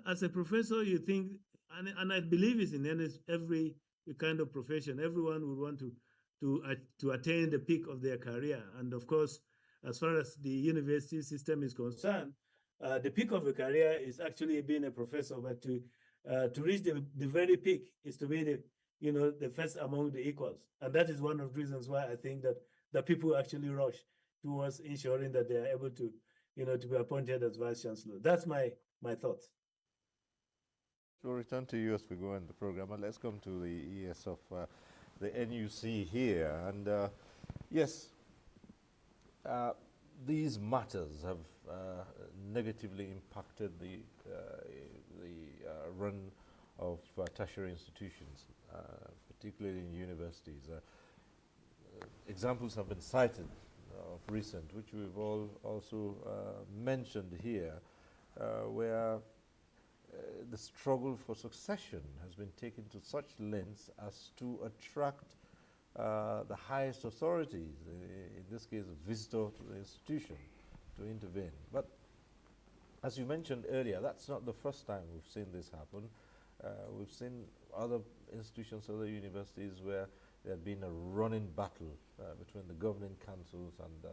as a professor, you think, and I believe it's in every kind of profession, everyone would want to attain the peak of their career. And of course, as far as the university system is concerned, the peak of a career is actually being a professor. But to reach the very peak is to be the first among the equals. And that is one of the reasons why I think that people actually rush towards ensuring that they are able to be appointed as vice chancellor. That's my thoughts. We'll return to you as we go in the program, and let's come to the ES of the NUC here. And yes, these matters have negatively impacted the run of tertiary institutions, particularly in universities. Examples have been cited of recent, which we've all also mentioned here, where the struggle for succession has been taken to such lengths as to attract the highest authorities, in this case a visitor to the institution, to intervene. But as you mentioned earlier, that's not the first time we've seen this happen. We've seen other institutions, other universities, where there had been a running battle between the governing councils and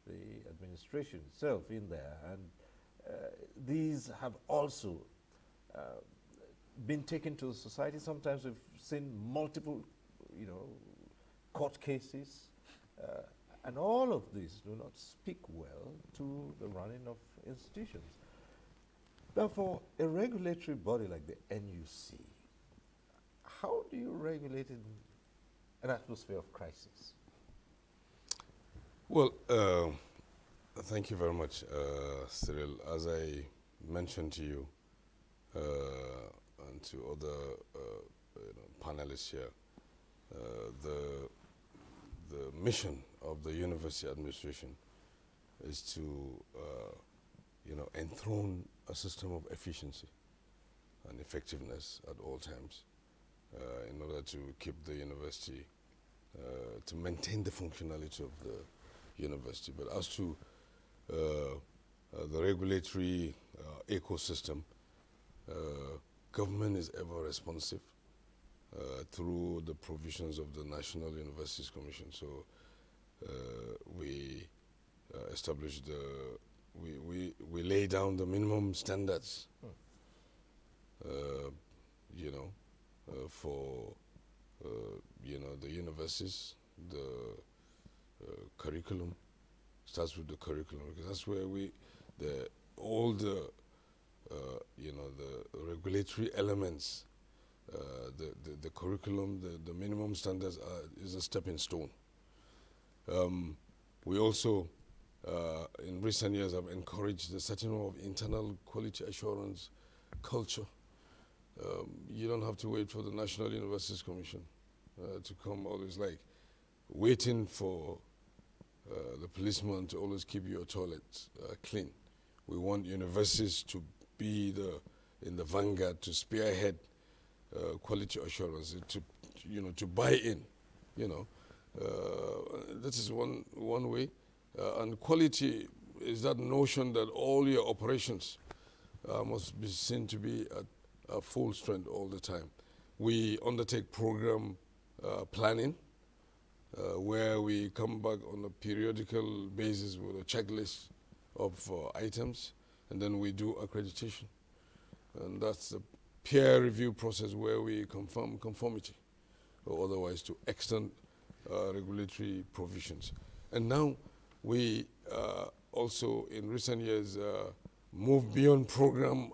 the administration itself in there. And these have also been taken to the society. Sometimes we've seen multiple, court cases, and all of these do not speak well to the running of institutions. Therefore, a regulatory body like the NUC, how do you regulate in an atmosphere of crisis? Well, thank you very much, Cyril. As I mentioned to you and to other panelists here, the mission of the university administration is to enthrone a system of efficiency and effectiveness at all times in order to keep the university, to maintain the functionality of the university. But as to the regulatory ecosystem, government is ever responsive through the provisions of the National Universities Commission. So we establish we lay down the minimum standards, for the universities, the curriculum starts with the curriculum, because that's where all the regulatory elements, the curriculum, the minimum standards is a stepping stone. We also, in recent years, have encouraged the setting of internal quality assurance culture. You don't have to wait for the National Universities Commission to come. Always like waiting for the policeman to always keep your toilets clean. We want universities to be in the vanguard, to spearhead quality assurance, to buy in. This is one way. And quality is that notion that all your operations must be seen to be at full strength all the time. We undertake program planning, where we come back on a periodical basis with a checklist of items, and then we do accreditation. And that's the peer review process where we confirm conformity, or otherwise to extend regulatory provisions. And now we also, in recent years, move beyond program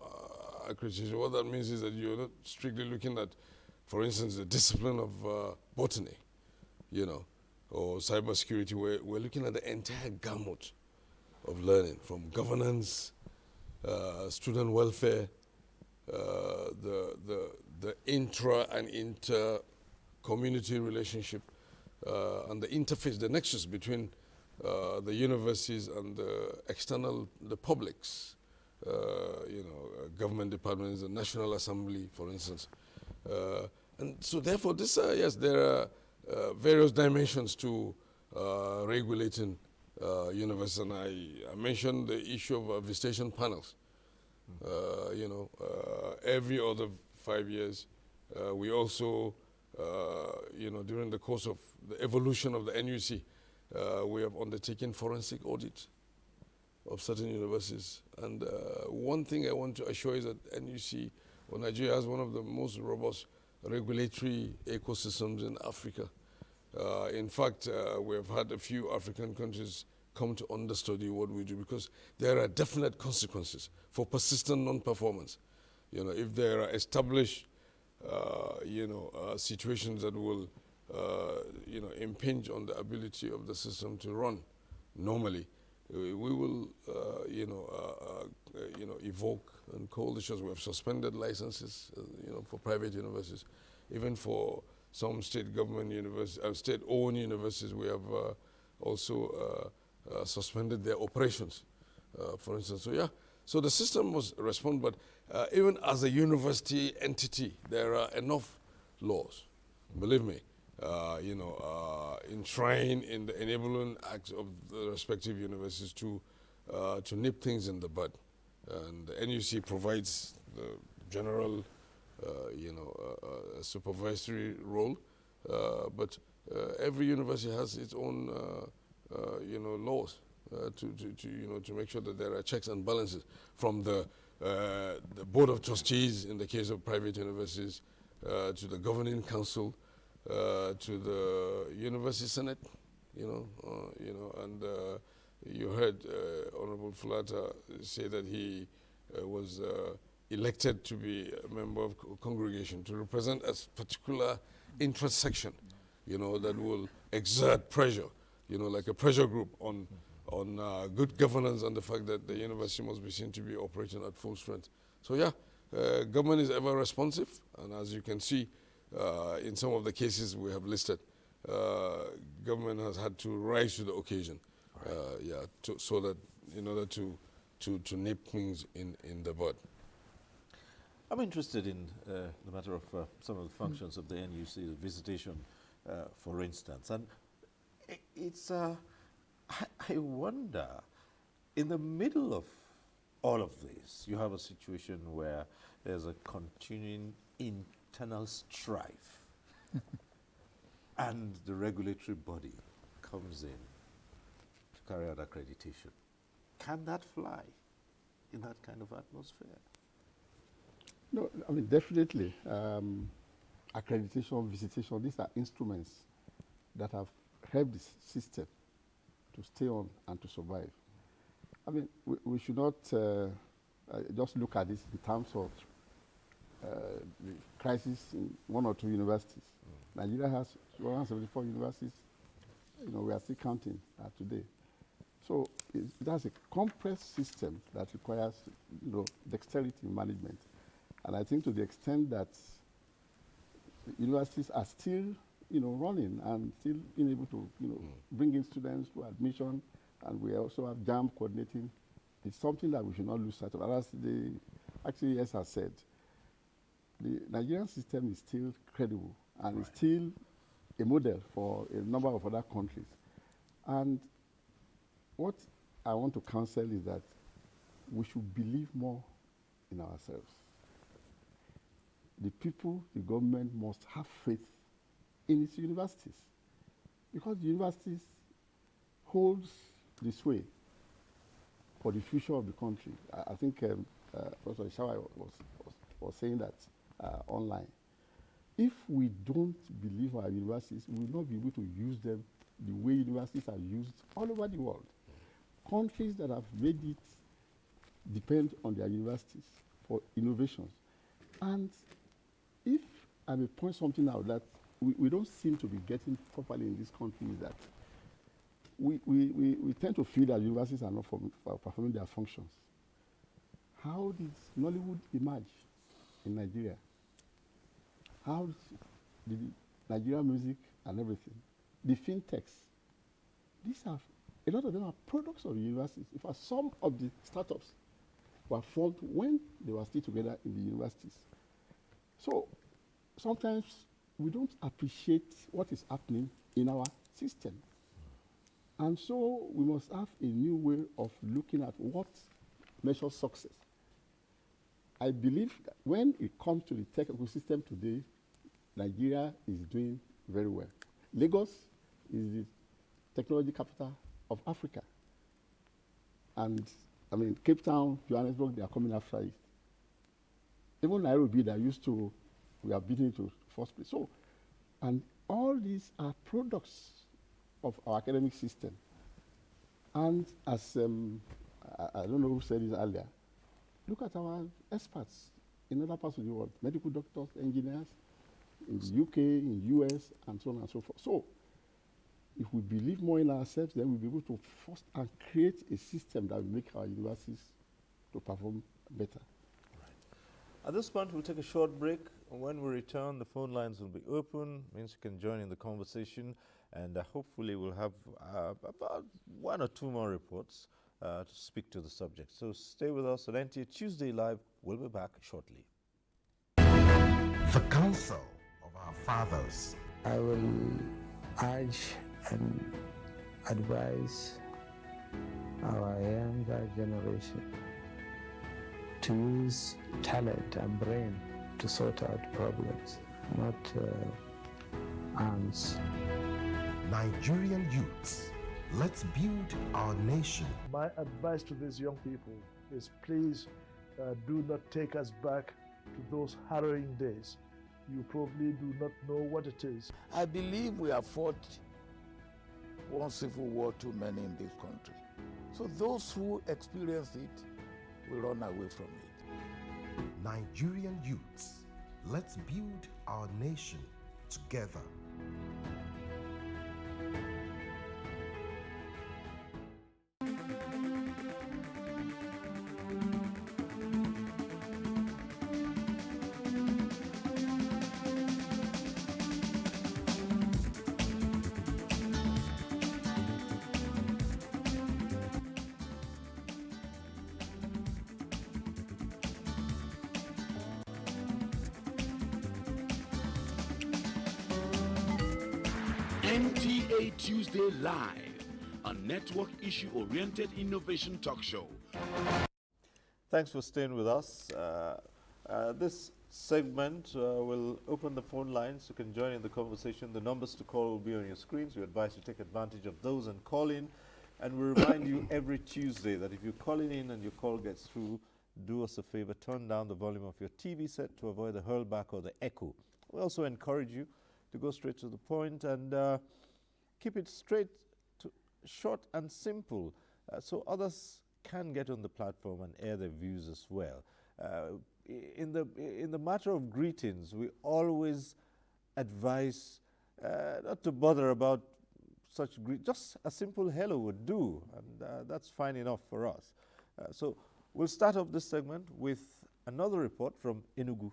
accreditation. What that means is that you're not strictly looking at, for instance, the discipline of botany, or cybersecurity. We're looking at the entire gamut of learning, from governance, student welfare, the intra and inter community relationship, and the interface, the nexus between the universities and the publics, government departments, the National Assembly, for instance. And so therefore, yes, there are various dimensions to regulating universities. And I mentioned the issue of visitation panels. Every other 5 years, we also, during the course of the evolution of the NUC, we have undertaken forensic audit of certain universities. And one thing I want to assure is that NUC, or Nigeria, has one of the most robust regulatory ecosystems in Africa. In fact, we have had a few African countries come to understudy what we do, because there are definite consequences for persistent non-performance. If there are established, situations that will, impinge on the ability of the system to run normally, we will, evoke and call the shots. We have suspended licenses, for private universities. Even for some state government universities, state-owned universities, we have also suspended their operations, for instance. So yeah, so the system must respond, but even as a university entity, there are enough laws, believe me, enshrined in the enabling acts of the respective universities to nip things in the bud. And the NUC provides the general, supervisory role, but every university has its own, laws to make sure that there are checks and balances, from the board of trustees in the case of private universities, to the governing council, to the university senate, and you heard Honorable Fulata say that he was elected to be a member of congregation to represent a particular interest section, that will exert pressure, like a pressure group on on good governance and the fact that the university must be seen to be operating at full strength. So yeah, government is ever responsive, and as you can see, in some of the cases we have listed, government has had to rise to the occasion, so that in order to nip things in the bud. I'm interested in the matter of some of the functions of the NUC, the visitation, for instance. And it's, I wonder, in the middle of all of this, you have a situation where there's a continuing internal strife and the regulatory body comes in to carry out accreditation. Can that fly in that kind of atmosphere? No, I mean, definitely. Accreditation, visitation, these are instruments that have helped the system to stay on and to survive. I mean, we should not just look at this in terms of the crisis in one or two universities. Nigeria has 174 universities. You know, we are still counting today. So that's a complex system that requires, you know, dexterity in management. And I think to the extent that universities are still, you know, running and still being able to, you know, bring in students to admission, and we also have JAM coordinating, it's something that we should not lose sight of. And as the actually yes has said, the Nigerian system is still credible and is still a model for a number of other countries. And what I want to counsel is that we should believe more in ourselves. The people, the government must have faith in its universities, because the universities holds the sway for the future of the country. I think Professor Ishawa was saying that online. If we don't believe our universities, we will not be able to use them the way universities are used all over the world. Countries that have made it depend on their universities for innovations. And if I may point something out that we don't seem to be getting properly in this country, is that we tend to feel that universities are not performing their functions. How did Nollywood emerge in Nigeria? How did Nigerian music and everything? The fintechs, these are, a lot of them are products of the universities. In fact, some of the startups were formed when they were still together in the universities. So sometimes we don't appreciate what is happening in our system. And so we must have a new way of looking at what measures success. I believe that when it comes to the tech ecosystem today, Nigeria is doing very well. Lagos is the technology capital of Africa. And I mean, Cape Town, Johannesburg, they are coming after it. Even Nairobi, we are beating to first place. So, and all these are products of our academic system. And as, I don't know who said this earlier, look at our experts in other parts of the world, medical doctors, engineers, in the UK, in the US, and so on and so forth. So, if we believe more in ourselves, then we'll be able to foster and create a system that will make our universities to perform better. At this point, we'll take a short break. When we return, the phone lines will be open, means you can join in the conversation, and hopefully we'll have about one or two more reports to speak to the subject. So stay with us at NTA Tuesday Live. We'll be back shortly. The counsel of our fathers. I will urge and advise our younger generation to use talent and brain to sort out problems, not arms. Nigerian youths, let's build our nation. My advice to these young people is please do not take us back to those harrowing days. You probably do not know what it is. I believe we have fought one civil war too many in this country. So those who experience it will run away from it. Nigerian youths, let's build our nation together. NTA Tuesday Live, a network issue-oriented innovation talk show. Thanks for staying with us. This segment will open the phone lines. You can join in the conversation. The numbers to call will be on your screens. We advise you take advantage of those and call in. And we remind you every Tuesday that if you're calling in and your call gets through, do us a favor, turn down the volume of your TV set to avoid the hurlback or the echo. We also encourage you to go straight to the point and keep it straight, short and simple, so others can get on the platform and air their views as well. In the matter of greetings, we always advise not to bother about such just a simple hello would do, and that's fine enough for us. So we'll start off this segment with another report from Enugu.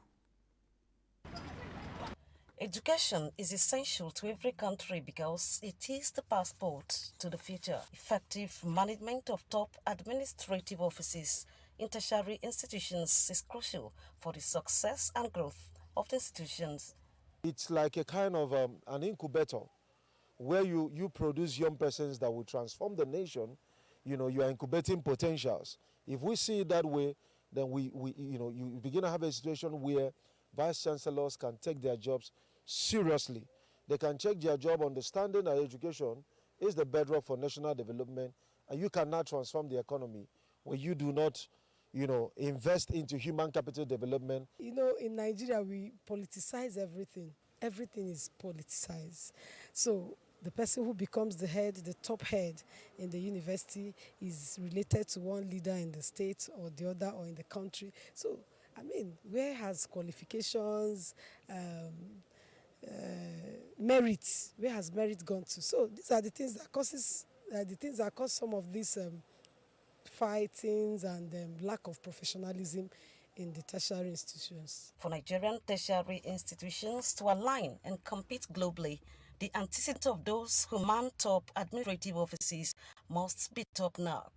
Education is essential to every country because it is the passport to the future. Effective management of top administrative offices in tertiary institutions is crucial for the success and growth of the institutions. It's like a kind of an incubator where you produce young persons that will transform the nation. You know, you are incubating potentials. If we see it that way, then you begin to have a situation where vice chancellors can take their jobs seriously. They can check their job understanding that education is the bedrock for national development, and you cannot transform the economy when you do not, invest into human capital development. In Nigeria, we politicize everything. Everything is politicized. So the person who becomes the top head in the university is related to one leader in the state or the other or in the country. So, where has qualifications, merit, where has merit gone to? So these are the things that cause some of these fightings and lack of professionalism in the tertiary institutions. For Nigerian tertiary institutions to align and compete globally, the antecedent of those who man top administrative offices must be top-notch.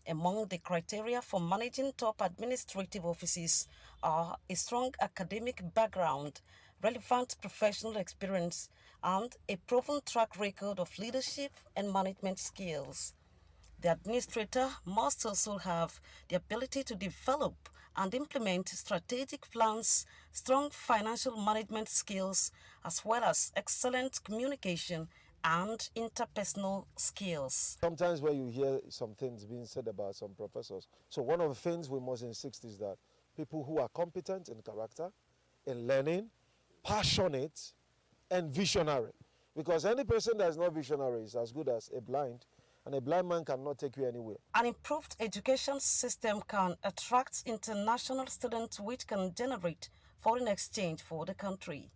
Among the criteria for managing top administrative offices are a strong academic background, relevant professional experience, and a proven track record of leadership and management skills. The administrator must also have the ability to develop and implement strategic plans, strong financial management skills, as well as excellent communication and interpersonal skills. Sometimes when you hear some things being said about some professors, so one of the things we must insist is that people who are competent in character, in learning, passionate, and visionary. Because any person that is not visionary is as good as a blind, and a blind man cannot take you anywhere. An improved education system can attract international students, which can generate foreign exchange for the country.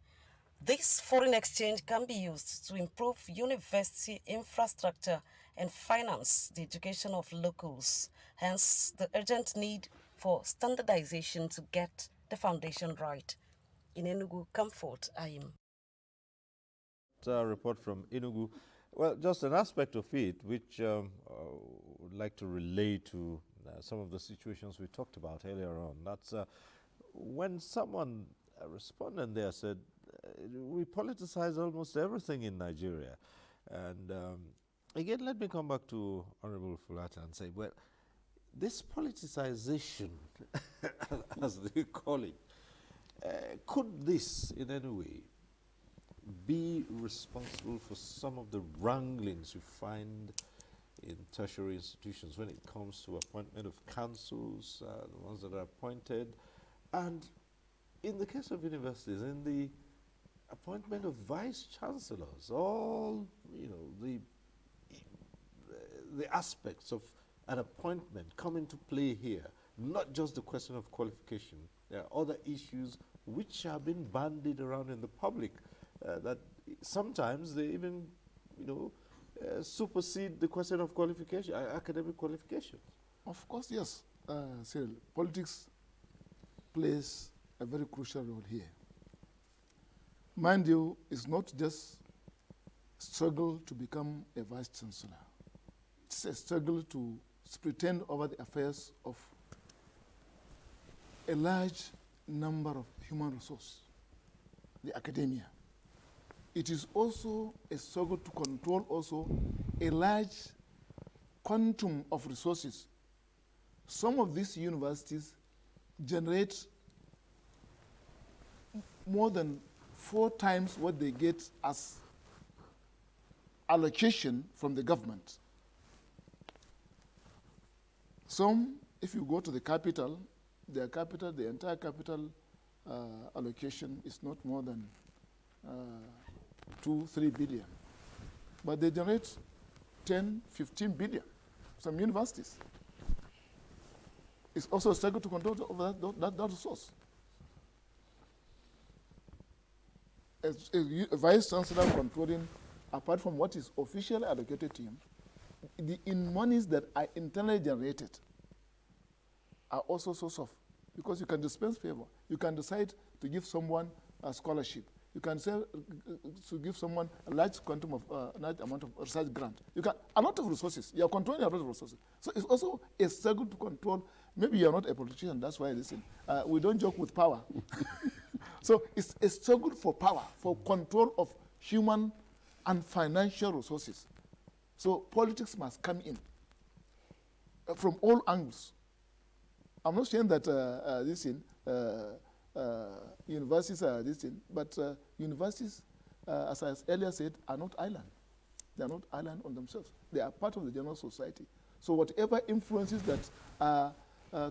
This foreign exchange can be used to improve university infrastructure and finance the education of locals, hence the urgent need for standardization to get the foundation right. In Enugu, Comfort, Ayim. A report from Enugu. Well, just an aspect of it which would like to relate to some of the situations we talked about earlier on. That's when someone, a respondent there, said, we politicize almost everything in Nigeria. And again, let me come back to Honorable Fulata and say, well, this politicization, as they call it, could this in any way be responsible for some of the wranglings you find in tertiary institutions when it comes to appointment of councils, the ones that are appointed, and in the case of universities, in the appointment of vice chancellors, all the aspects of an appointment come into play here, not just the question of qualification. There are other issues which have been bandied around in the public that sometimes they even, supersede the question of qualification, academic qualifications. Of course, yes. Cyril, politics plays a very crucial role here. Mind you, it's not just struggle to become a vice chancellor. It's a struggle to pretend over the affairs of a large number of human resource, the academia. it is also a struggle to control also a large quantum of resources. Some of these universities generate more than 4 times what they get as allocation from the government. Some, if you go to the capital, the entire capital allocation is not more than 2-3 billion. But they generate 10-15 billion, some universities. It's also a struggle to control over that resource. A vice chancellor controlling, apart from what is officially allocated to him, in monies that are internally generated are also source of, because you can dispense favor. You can decide to give someone a scholarship. You can say to give someone a large quantum of large amount of research grant. You can a lot of resources. You are controlling a lot of resources. So it's also a struggle to control. Maybe you are not a politician. That's why listen. We don't joke with power. So it's a struggle for power, for control of human and financial resources. So politics must come in from all angles. I'm not saying that universities are this thing, but universities, as I earlier said, are not island. They are not island on themselves. They are part of the general society. So whatever influences that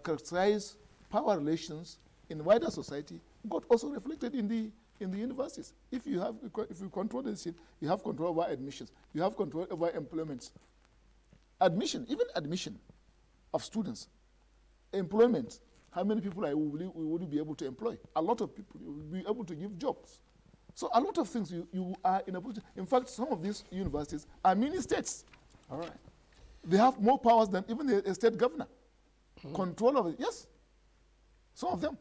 characterize power relations in wider society got also reflected in the universities. If you control this, you have control over admissions. You have control over employments. Even admission of students. Employment, how many people we would be able to employ? A lot of people. You will be able to give jobs. So a lot of things you are in a position. In fact, some of these universities are mini states. All right. They have more powers than even the state governor. Control of it, yes. Some of them.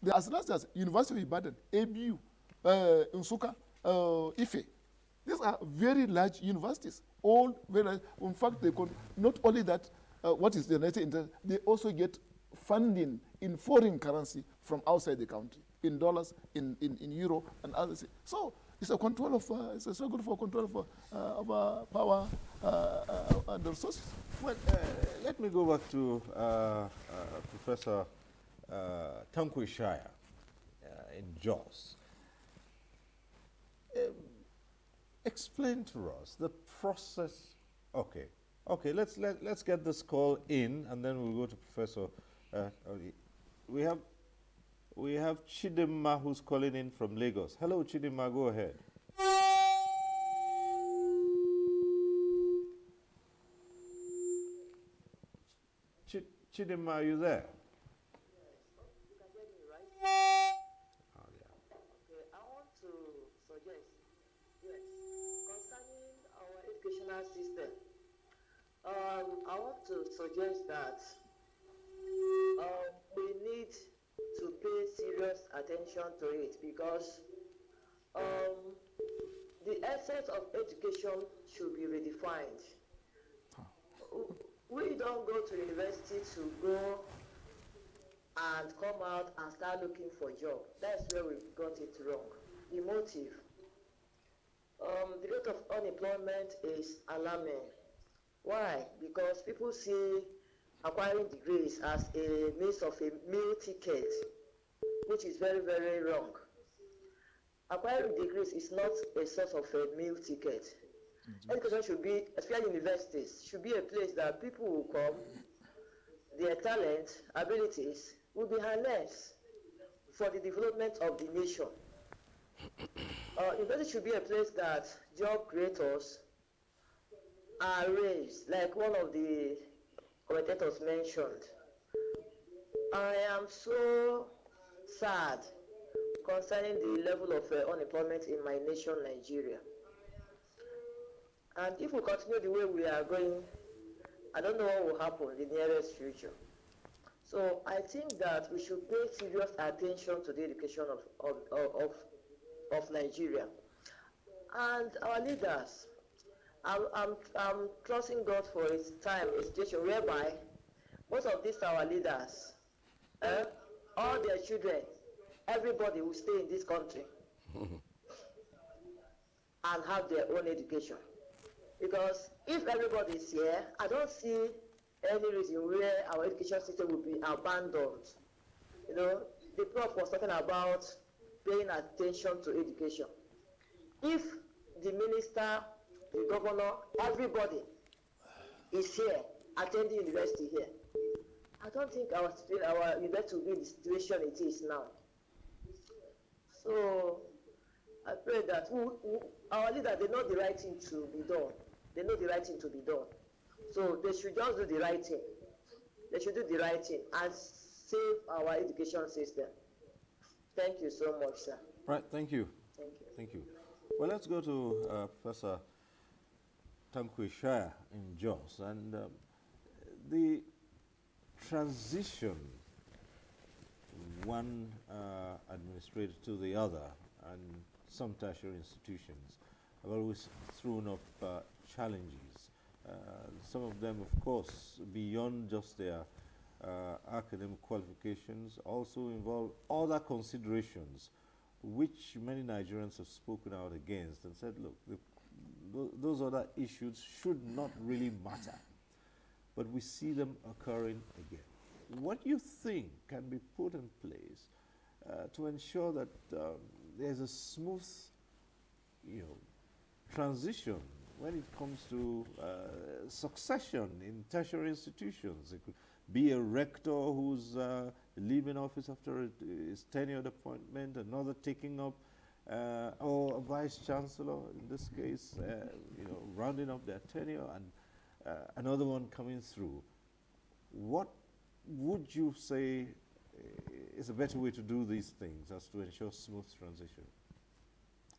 They are as large as University of Ibadan, ABU, Nsukka, Ife. These are very large universities. All very large. In fact, they not only that, what is generated, they also get funding in foreign currency from outside the country, in dollars, in euro, and others. So it's a control of, it's a struggle for control of power and the resources. Well, let me go back to Professor Tanko Shire in Jos. Explain to us the process. Okay, let's get this call in, and then we'll go to Professor. We have Chidimma who's calling in from Lagos. Hello, Chidimma, go ahead. Chidimma, are you there? System. I want to suggest that we need to pay serious attention to it, because the essence of education should be redefined. We don't go to university to go and come out and start looking for a job. That's where we got it wrong. The motive. The rate of unemployment is alarming. Why? Because people see acquiring degrees as a means of a meal ticket, which is very, very wrong. Acquiring degrees is not a source of a meal ticket. Education should be, especially universities, should be a place that people will come, their talent, abilities will be harnessed for the development of the nation. University should be a place that job creators are raised, like one of the commentators mentioned. I am so sad concerning the level of unemployment in my nation, Nigeria. And if we continue the way we are going, I don't know what will happen in the nearest future. So I think that we should pay serious attention to the education of Nigeria. And our leaders, I'm trusting God for his time, a situation whereby most of these our leaders, all their children, everybody will stay in this country. and have their own education. Because if everybody is here, I don't see any reason where our education system will be abandoned. You know, the prof was talking about paying attention to education. If the minister, the governor, everybody is here attending university here, I don't think our university will be in the situation it is now. So I pray that our leaders, they know the right thing to be done. They know the right thing to be done. So they should just do the right thing. They should do the right thing and save our education system. Thank you so much, sir. Right, thank you. Thank you. Thank you. Well, let's go to Professor Tankwe Shire in Jos. And the transition one administrator to the other and some tertiary institutions have always thrown up challenges. Some of them, of course, beyond just their academic qualifications, also involve other considerations which many Nigerians have spoken out against and said, look, those other issues should not really matter. But we see them occurring again. What do you think can be put in place to ensure that there's a smooth, transition when it comes to succession in tertiary institutions? It could be a rector who's leaving office after his tenured appointment, another taking up, or a vice chancellor in this case, rounding up their tenure, and another one coming through. What would you say is a better way to do these things as to ensure smooth transition?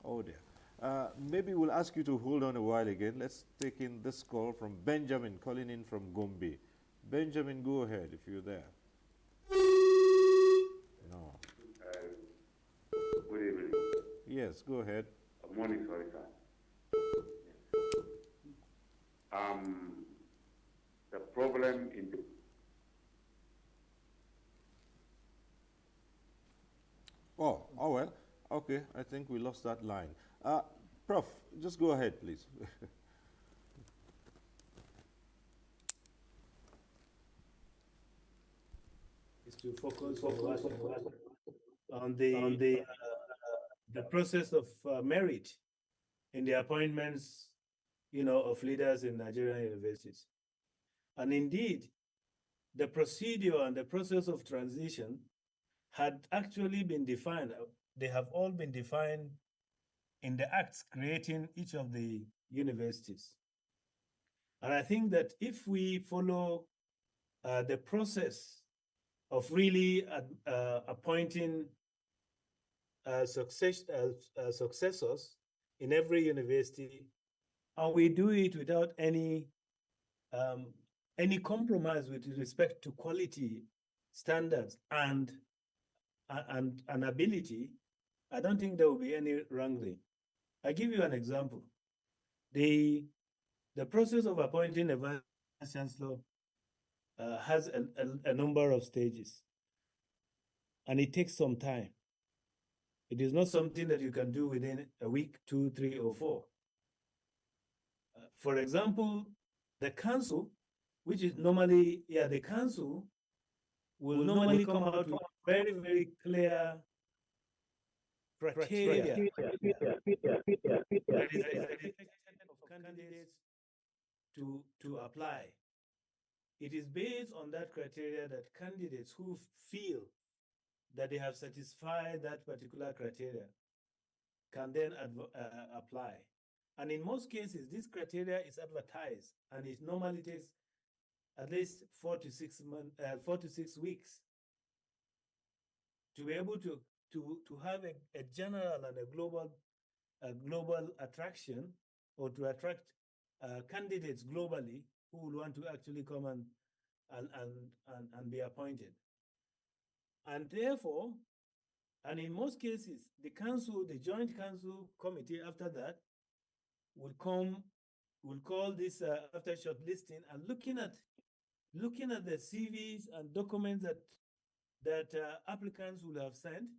Oh dear. Maybe we'll ask you to hold on a while again. Let's take in this call from Benjamin, calling in from Gombe. Benjamin, go ahead if you're there. No. Good evening. Yes, go ahead. Good morning, sorry, sir. The problem in the Oh, well. Okay, I think we lost that line. Prof, just go ahead, please. Is to focus on the process of merit in the appointments, of leaders in Nigerian universities. And indeed, the procedure and the process of transition had actually been defined. They have all been defined in the acts creating each of the universities. And I think that if we follow the process of really appointing successors in every university, and we do it without any compromise with respect to quality standards and ability, I don't think there will be any wrangling. I give you an example. The process of appointing a vice chancellor has a number of stages, and it takes some time. It is not something that you can do within a week, 2, 3, or 4. For example, the council, which is normally, the council will normally come out with very, very clear criteria. That is of candidates to apply. It is based on that criteria that candidates who feel that they have satisfied that particular criteria can then apply. And in most cases, this criteria is advertised, and it normally takes at least 4 to 6 weeks to be able to have a general and a global attraction, or to attract candidates globally who will want to actually come and be appointed. And therefore, and in most cases, the joint council committee after that will call this after shortlisting and looking at the CVs and documents that applicants will have sent.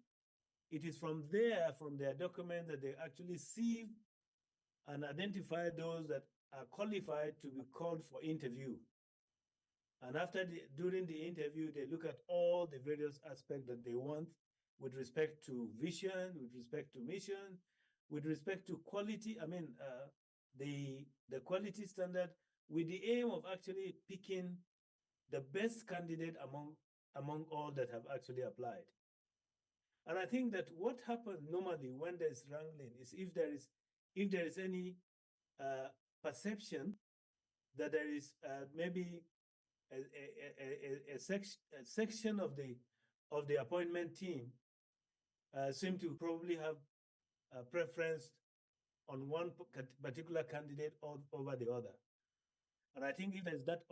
It is from their documents that they actually sieve and identify those that are qualified to be called for interview. And during the interview, they look at all the various aspects that they want with respect to vision, with respect to mission, with respect to quality. I mean, the quality standard, with the aim of actually picking the best candidate among all that have actually applied. And I think that what happens normally when there's wrangling is if there is any perception that there is maybe a section of the appointment team seem to probably have a preference on one particular candidate over the other. And I think if there's that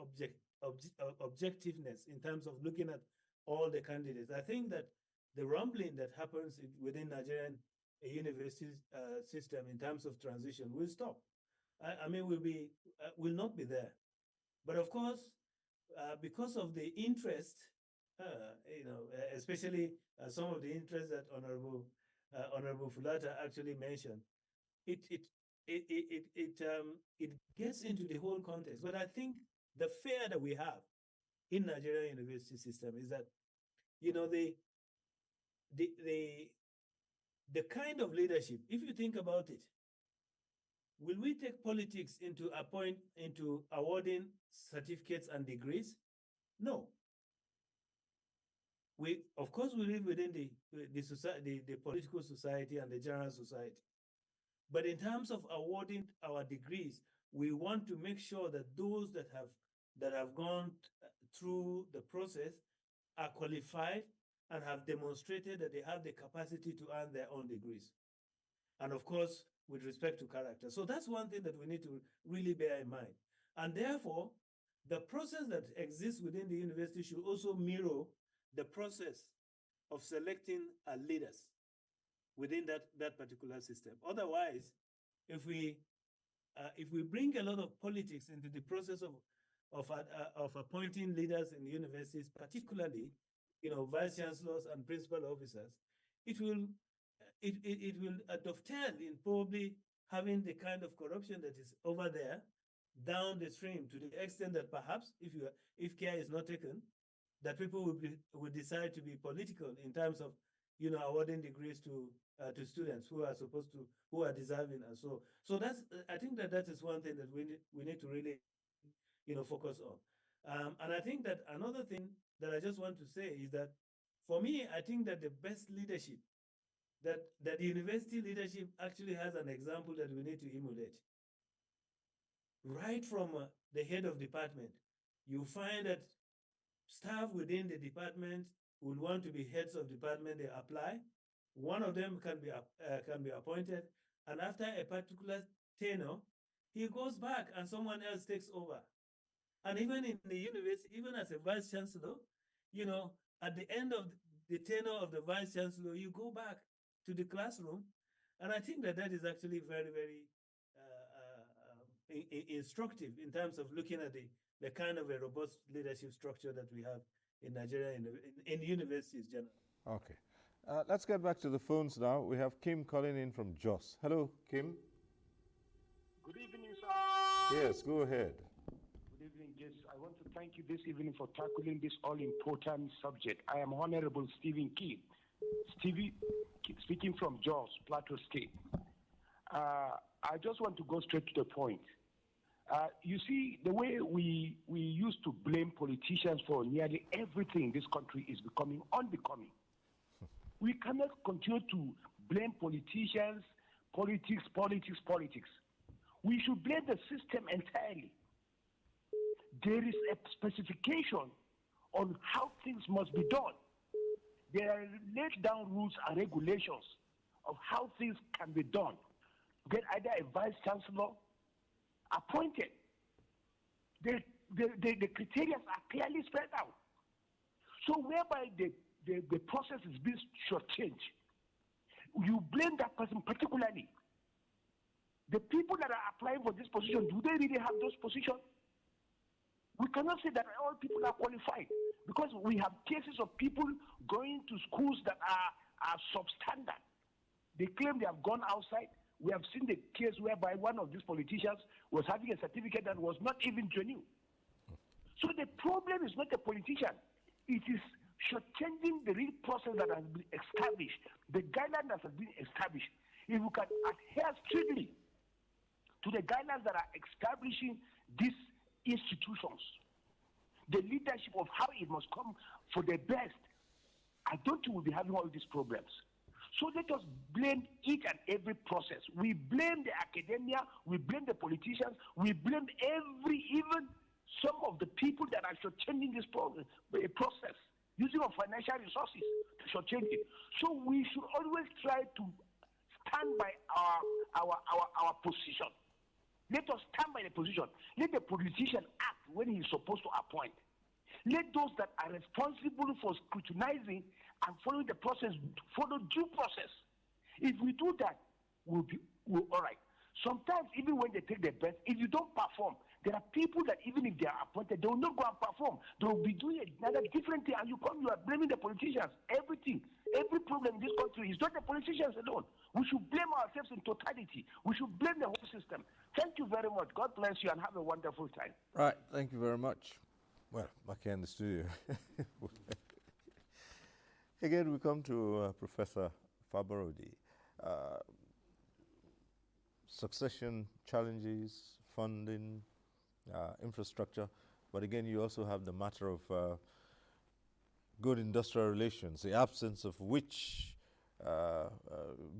objectiveness in terms of looking at all the candidates, I think that the rumbling that happens within Nigerian university system in terms of transition will stop. I mean, will not be there. But of course, because of the interest, especially some of the interest that Honorable Fulata actually mentioned, it gets into the whole context. But I think the fear that we have in Nigerian university system is that, the kind of leadership, if you think about it, will we take politics into awarding certificates and degrees? No. Of course, we live within the society, the political society and the general society. But in terms of awarding our degrees, we want to make sure that those that have gone through the process are qualified and have demonstrated that they have the capacity to earn their own degrees. And of course, with respect to character. So that's one thing that we need to really bear in mind. And therefore, the process that exists within the university should also mirror the process of selecting leaders within that particular system. Otherwise, if we bring a lot of politics into the process of appointing leaders in the universities, particularly, vice chancellors and principal officers, it will dovetail in probably having the kind of corruption that is over there down the stream, to the extent that perhaps if care is not taken, that people will decide to be political in terms of awarding degrees to students who are deserving, and so that's I think that is one thing that we need to really focus on. And I think that another thing that I just want to say is that, for me, I think that the best leadership that the university leadership actually has an example that we need to emulate. Right from the head of department, you find that staff within the department will want to be heads of department. They apply. One of them can be appointed, and after a particular tenure, he goes back and someone else takes over. And even in the university, even as a vice chancellor, at the end of the tenure of the vice chancellor, you go back to the classroom. And I think that is actually very, very instructive in terms of looking at the kind of a robust leadership structure that we have in Nigeria in universities generally. Okay. Let's get back to the phones now. We have Kim calling in from Jos. Hello, Kim. Good evening, sir. Yes, go ahead. Good evening, Jess. I want to thank you this evening for tackling this all-important subject. I am Honorable Stephen Key. Stevie, speaking from Jos, Plateau State. I just want to go straight to the point. You see, the way we used to blame politicians for nearly everything in this country is becoming unbecoming. We cannot continue to blame politicians, politics. We should blame the system entirely. There is a specification on how things must be done. There are laid down rules and regulations of how things can be done. Get either a vice chancellor appointed. The criteria are clearly spread out. So whereby the process is being shortchanged, you blame that person particularly. The people that are applying for this position, do they really have those positions? We cannot say that all people are qualified, because we have cases of people going to schools that are substandard. They claim they have gone outside. We have seen the case whereby one of these politicians was having a certificate that was not even genuine. So the problem is not the politician. It is shortchanging the real process that has been established, the guideline that has been established. If we can adhere strictly to the guidelines that are establishing these institutions, the leadership of how it must come for the best, I don't think we'll be having all these problems. So let us blame each and every process. We blame the academia, we blame the politicians, we blame even some of the people that are shortchanging this process, using of financial resources to shortchange it. So we should always try to stand by our position. Let us stand by the position. Let the politician act when he is supposed to appoint. Let those that are responsible for scrutinizing and following the process follow due process. If we do that, we'll all right. Sometimes, even when they take their best, if you don't perform, there are people that even if they are appointed, they will not go and perform. They will be doing another different thing, and you are blaming the politicians. Everything, every problem in this country is not the politicians alone. We should blame ourselves in totality. We should blame the whole system. Thank you very much. God bless you and have a wonderful time. Right, thank you very much. Well, back here in the studio. Again, we come to Professor Fabarodi. Succession challenges, funding, infrastructure, but again, you also have the matter of good industrial relations, the absence of which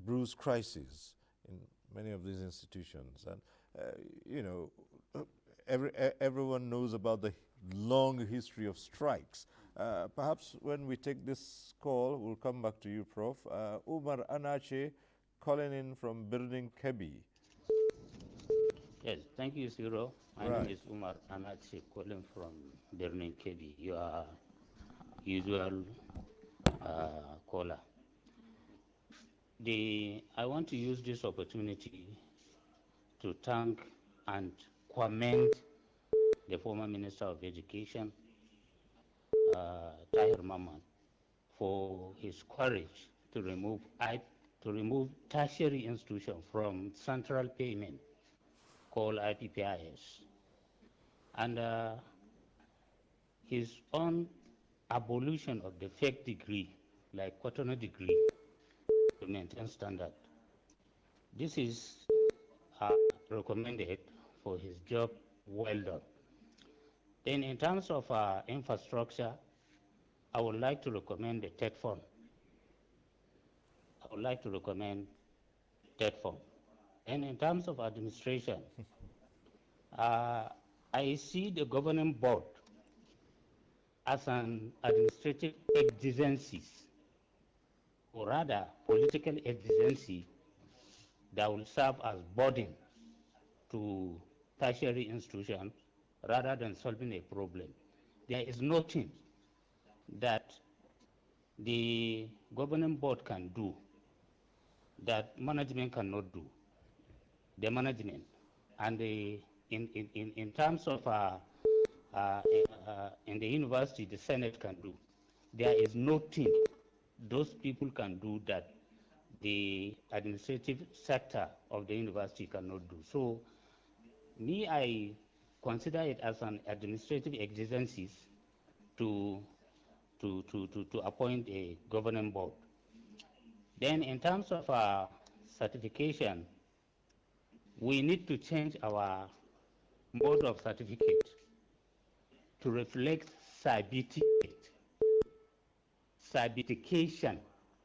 brews crises in many of these institutions. And, you know, everyone knows about the long history of strikes. Perhaps when we take this call, we'll come back to you, Prof. Umar Anache, calling in from Birnin Kebi. Yes, thank you, Ciro. My name is Umar Anache, calling from Birnin Kebi, your usual caller. I want to use this opportunity to thank and commend the former Minister of Education, Tahir Mamman, for his courage to remove tertiary institution from central payment called IPPIS, and his own abolition of the fake degree, like Cotonou degree, to maintain standard. This is recommended for his job well done. Then in terms of infrastructure, I would like to recommend the TED Fund. I would like to recommend TED Fund. And in terms of administration, I see the governing board as an administrative exigency, or rather political exigency that will serve as burden to tertiary institutions rather than solving a problem. There is nothing that the governing board can do that management cannot do. The management and in terms of in the university, the Senate can do. There is nothing those people can do that the administrative sector of the university cannot do. So, me, I consider it as an administrative exigency to appoint a governing board. Then, in terms of certification, we need to change our mode of certificate to reflect certification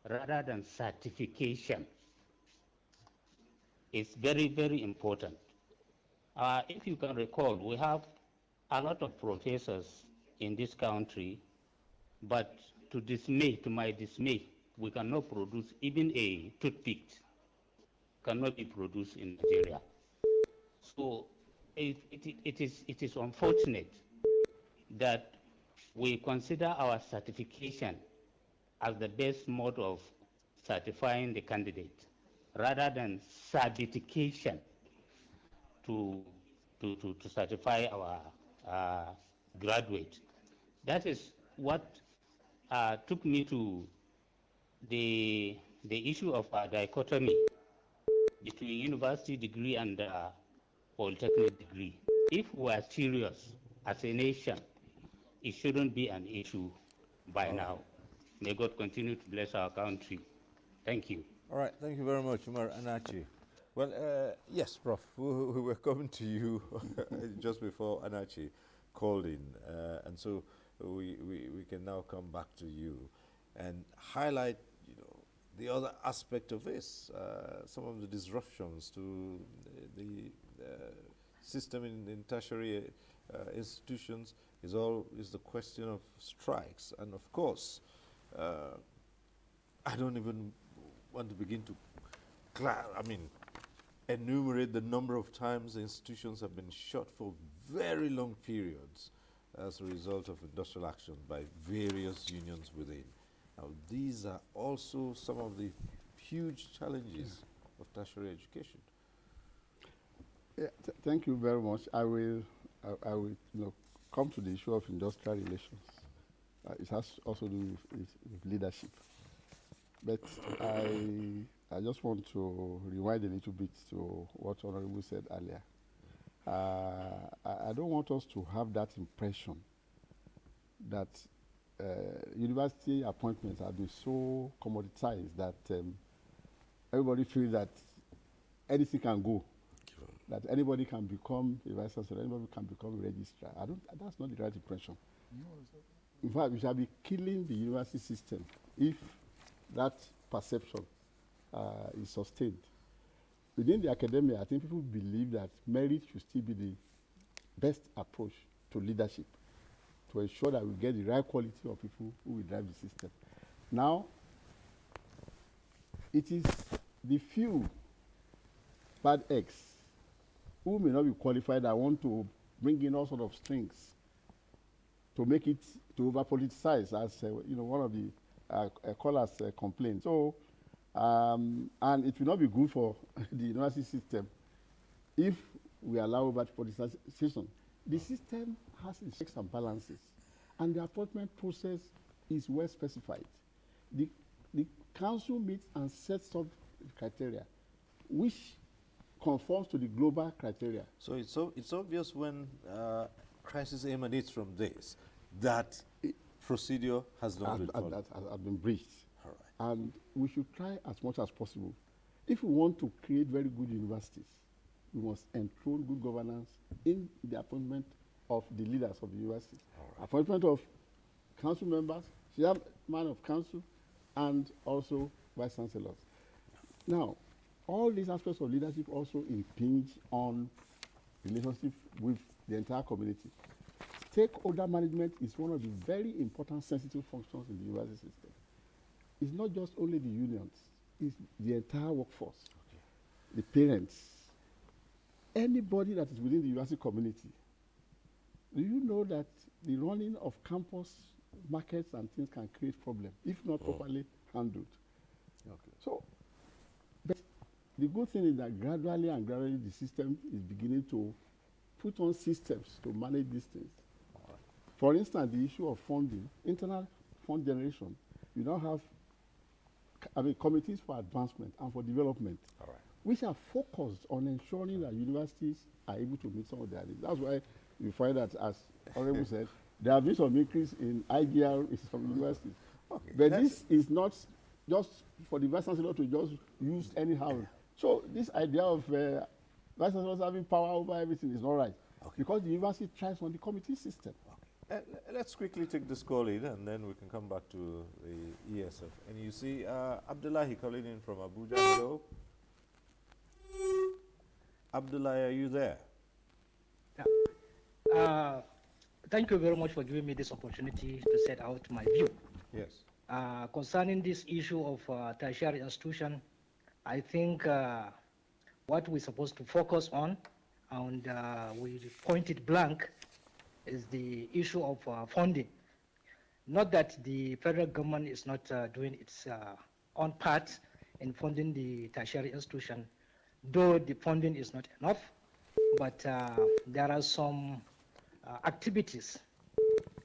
rather than certification. It's very, very important. If you can recall, we have a lot of professors in this country, but to my dismay, we cannot produce even a toothpick cannot be produced in Nigeria. So it is unfortunate that we consider our certification as the best mode of certifying the candidate rather than certification to certify our graduate. That is what took me to the issue of dichotomy between university degree and polytechnic degree. If we are serious as a nation, it shouldn't be an issue by now. May God continue to bless our country. Thank you. All right, thank you very much, Umar Anachi. Well, yes, Prof, we were coming to you just before Anachi called in, and so we can now come back to you and highlight, the other aspect of this, some of the disruptions to the system in tertiary institutions is the question of strikes, and of course, I don't even want to begin to, enumerate the number of times institutions have been shut for very long periods as a result of industrial action by various unions within. Now, these are also some of the huge challenges of tertiary education. Yeah, thank you very much. I will come to the issue of industrial relations. It has also to do with leadership. But I just want to rewind a little bit to what Honorable said earlier. I don't want us to have that impression that university appointments have been so commoditized that everybody feels that anything can go, that anybody can become a vice chancellor, anybody can become a registrar. That's not the right impression. In fact, we shall be killing the university system if that perception is sustained. Within the academia, I think people believe that merit should still be the best approach to leadership to ensure that we get the right quality of people who will drive the system. Now, it is the few bad eggs who may not be qualified that want to bring in all sorts of strings to make it to over-politicize, as one of the callers complained. So, and it will not be good for the university system if we allow over-politicization. The system has its checks and balances, and the appointment process is well specified. The council meets and sets up criteria, which conforms to the global criteria. So it's obvious when crisis emanates from this that procedure has not been followed. That has been breached. All right. And we should try as much as possible. If we want to create very good universities, we must enthrone good governance in the appointment of the leaders of the university. Right. Appointment of council members, chairman of council, and also vice chancellors. Now, all these aspects of leadership also impinge on relationship with the entire community. Stakeholder management is one of the very important sensitive functions in the university system. It's not just only the unions, it's the entire workforce, the parents, anybody that is within the university community. Do you know that the running of campus markets and things can create problems if not properly handled? Okay. So, but the good thing is that gradually the system is beginning to put on systems to manage these things. For instance, the issue of funding, internal fund generation, you now have committees for advancement and for development, which are focused on ensuring that universities are able to meet some of their needs. That's why you find that, as Honorable said, there have been some increase in IGR in some universities. Okay, but this is not just for the vice chancellor to just use anyhow. Yeah. So this idea of vice chancellors having power over everything is not right, because the university thrives on the committee system. Let's quickly take this call in, and then we can come back to the ESF. And you see Abdullahi calling in from Abuja. Hello? Abdullahi, are you there? Yeah. Thank you very much for giving me this opportunity to set out my view. Yes. Concerning this issue of tertiary institution, I think what we're supposed to focus on, and we pointed blank, is the issue of funding. Not that the federal government is not doing its own part in funding the tertiary institution, though the funding is not enough, but there are some activities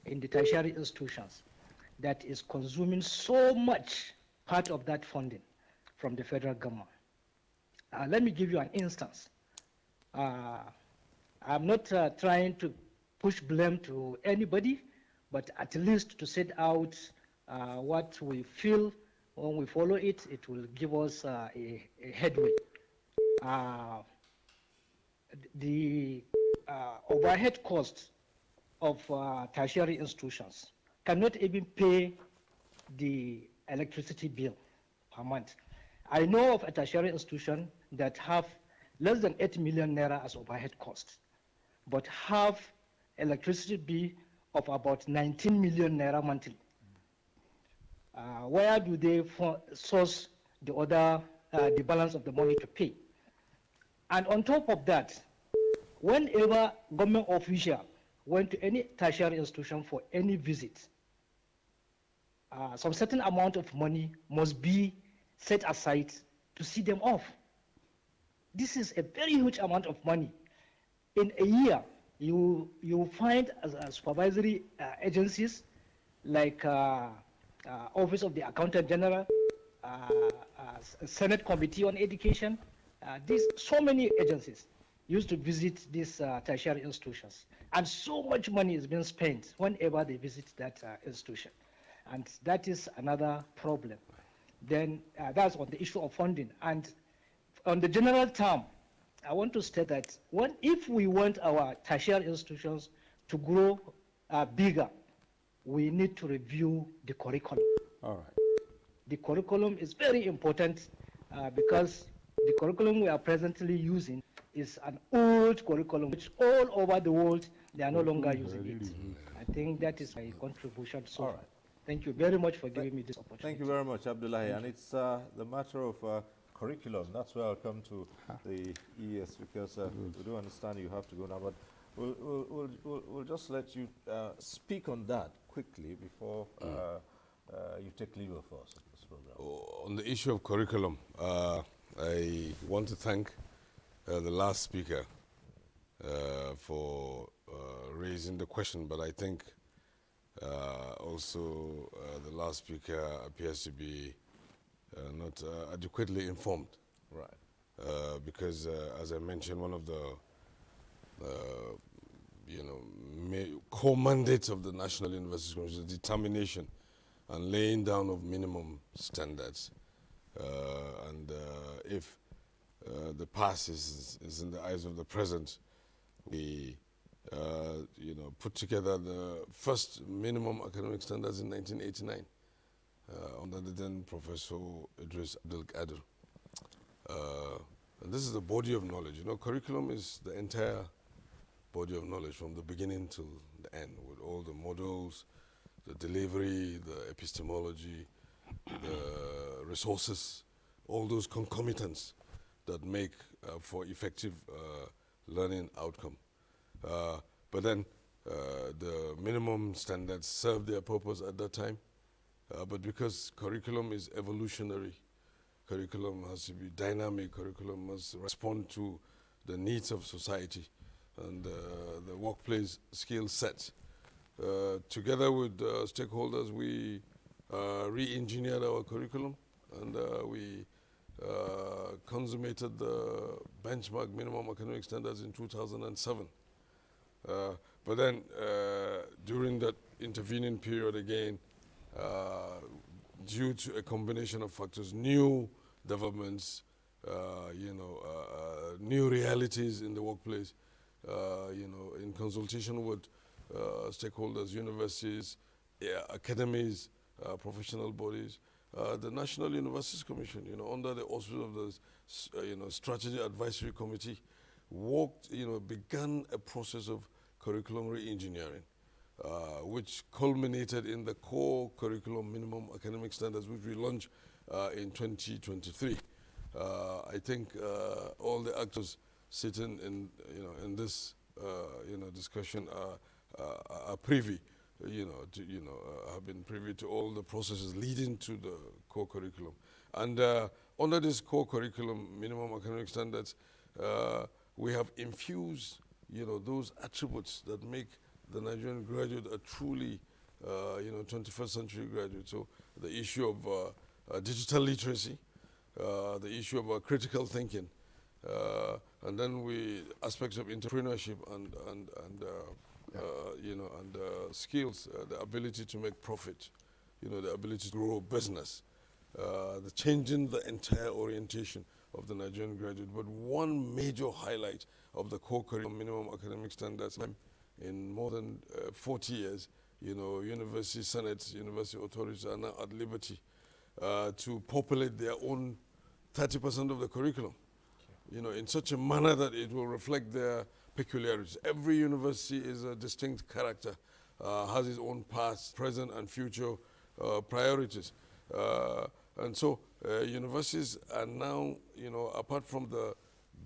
in the tertiary institutions that is consuming so much part of that funding from the federal government. Let me give you an instance. I'm not trying to push blame to anybody, but at least to set out what we feel when we follow it, it will give us a headway. The overhead costs of tertiary institutions cannot even pay the electricity bill per month. I know of a tertiary institution that have less than 8 million naira as overhead costs, but have electricity bill of about 19 million naira monthly. Where do they source the other, the balance of the money to pay? And on top of that, whenever government official went to any tertiary institution for any visit, some certain amount of money must be set aside to see them off. This is a very huge amount of money. In a year, you find supervisory agencies like Office of the Accountant General, Senate Committee on Education, so many agencies used to visit these tertiary institutions. And so much money is being spent whenever they visit that institution. And that is another problem. Then that's on the issue of funding. And on the general term, I want to state that if we want our tertiary institutions to grow bigger, we need to review the curriculum. All right. The curriculum is very important because the curriculum we are presently using is an old curriculum, which all over the world, they are no longer using it. I think that is my contribution so far. All right. Thank you very much for giving me this opportunity. Thank you very much, Abdullahi. And it's the matter of curriculum. That's where I'll come to the ES, because we do understand you have to go now. But we'll just let you speak on that quickly before you take leave of us on this program. On the issue of curriculum, I want to thank the last speaker for raising the question, but I think also the last speaker appears to be not adequately informed. Right. Because as I mentioned, one of the core mandates of the National University Commission is determination and laying down of minimum standards. And if the past is in the eyes of the present, we put together the first minimum academic standards in 1989 under the then Professor Idris Abdul Qadir. And this is a body of knowledge. Curriculum is the entire body of knowledge from the beginning till the end, with all the models, the delivery, the epistemology, the resources, all those concomitants that make for effective learning outcome. But then the minimum standards served their purpose at that time. But because curriculum is evolutionary, curriculum has to be dynamic, curriculum must respond to the needs of society and the workplace skill set. Together with stakeholders, we re-engineered our curriculum, and we consummated the benchmark minimum academic standards in 2007. But then during that intervening period again, due to a combination of factors, new developments, new realities in the workplace, in consultation with stakeholders, universities, academies, professional bodies, the National Universities Commission, under the auspices of the Strategy Advisory Committee, began a process of curriculum re-engineering, which culminated in the core curriculum minimum academic standards, which we launched in 2023. I think all the actors sitting in this discussion are privy, have been privy to all the processes leading to the core curriculum. And under this core curriculum minimum academic standards, we have infused, those attributes that make the Nigerian graduate a truly, 21st century graduate. So the issue of digital literacy, the issue of critical thinking, And then aspects of entrepreneurship and skills, the ability to make profit, the ability to grow business, the changing the entire orientation of the Nigerian graduate. But one major highlight of the core curriculum minimum academic standards in more than 40 years, university senates, university authorities are now at liberty to populate their own 30% of the curriculum, in such a manner that it will reflect their peculiarities. Every university is a distinct character, has its own past, present, and future priorities. And so universities are now, apart from the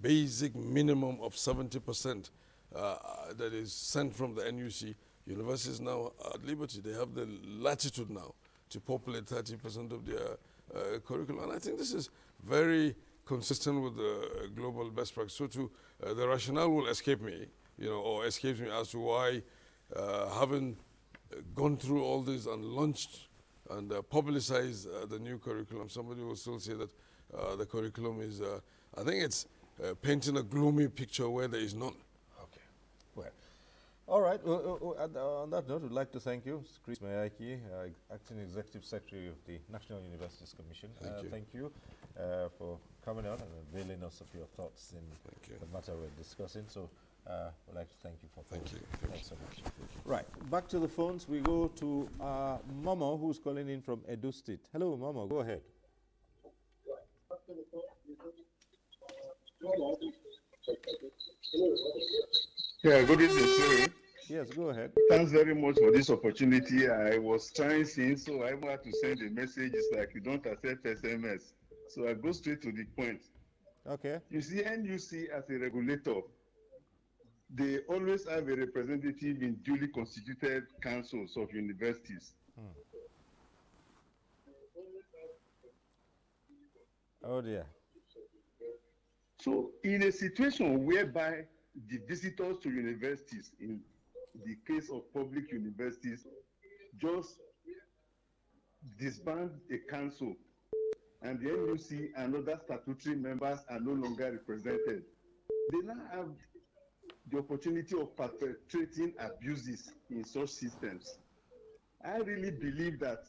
basic minimum of 70% that is sent from the NUC, universities now are at liberty. They have the latitude now to populate 30% of their curriculum. And I think this is very consistent with the global best practice. So the rationale will escape me, or escapes me as to why, having gone through all this and launched and publicized the new curriculum, somebody will still say that the curriculum is, I think it's painting a gloomy picture where there is none. Okay. Well, all right. On that note, we'd like to thank you, Chris Mayaki, Acting Executive Secretary of the National Universities Commission. Thank you for coming out and availing us of your thoughts in the matter we're discussing. So we'd like to thank you for that. Thanks so much. Right, back to the phones. We go to Momo, who's calling in from Edo State. Hello, Momo, go ahead. Yeah, good evening, sir. Yes, go ahead. Thanks very much for this opportunity. I was trying since, so I had to send a message. It's like you don't accept SMS. So I go straight to the point. Okay. You see, NUC as a regulator, they always have a representative in duly constituted councils of universities. Oh dear. So in a situation whereby the visitors to universities, in the case of public universities, just disband a council and the NUC and other statutory members are no longer represented, they now have the opportunity of perpetrating abuses in such systems. I really believe that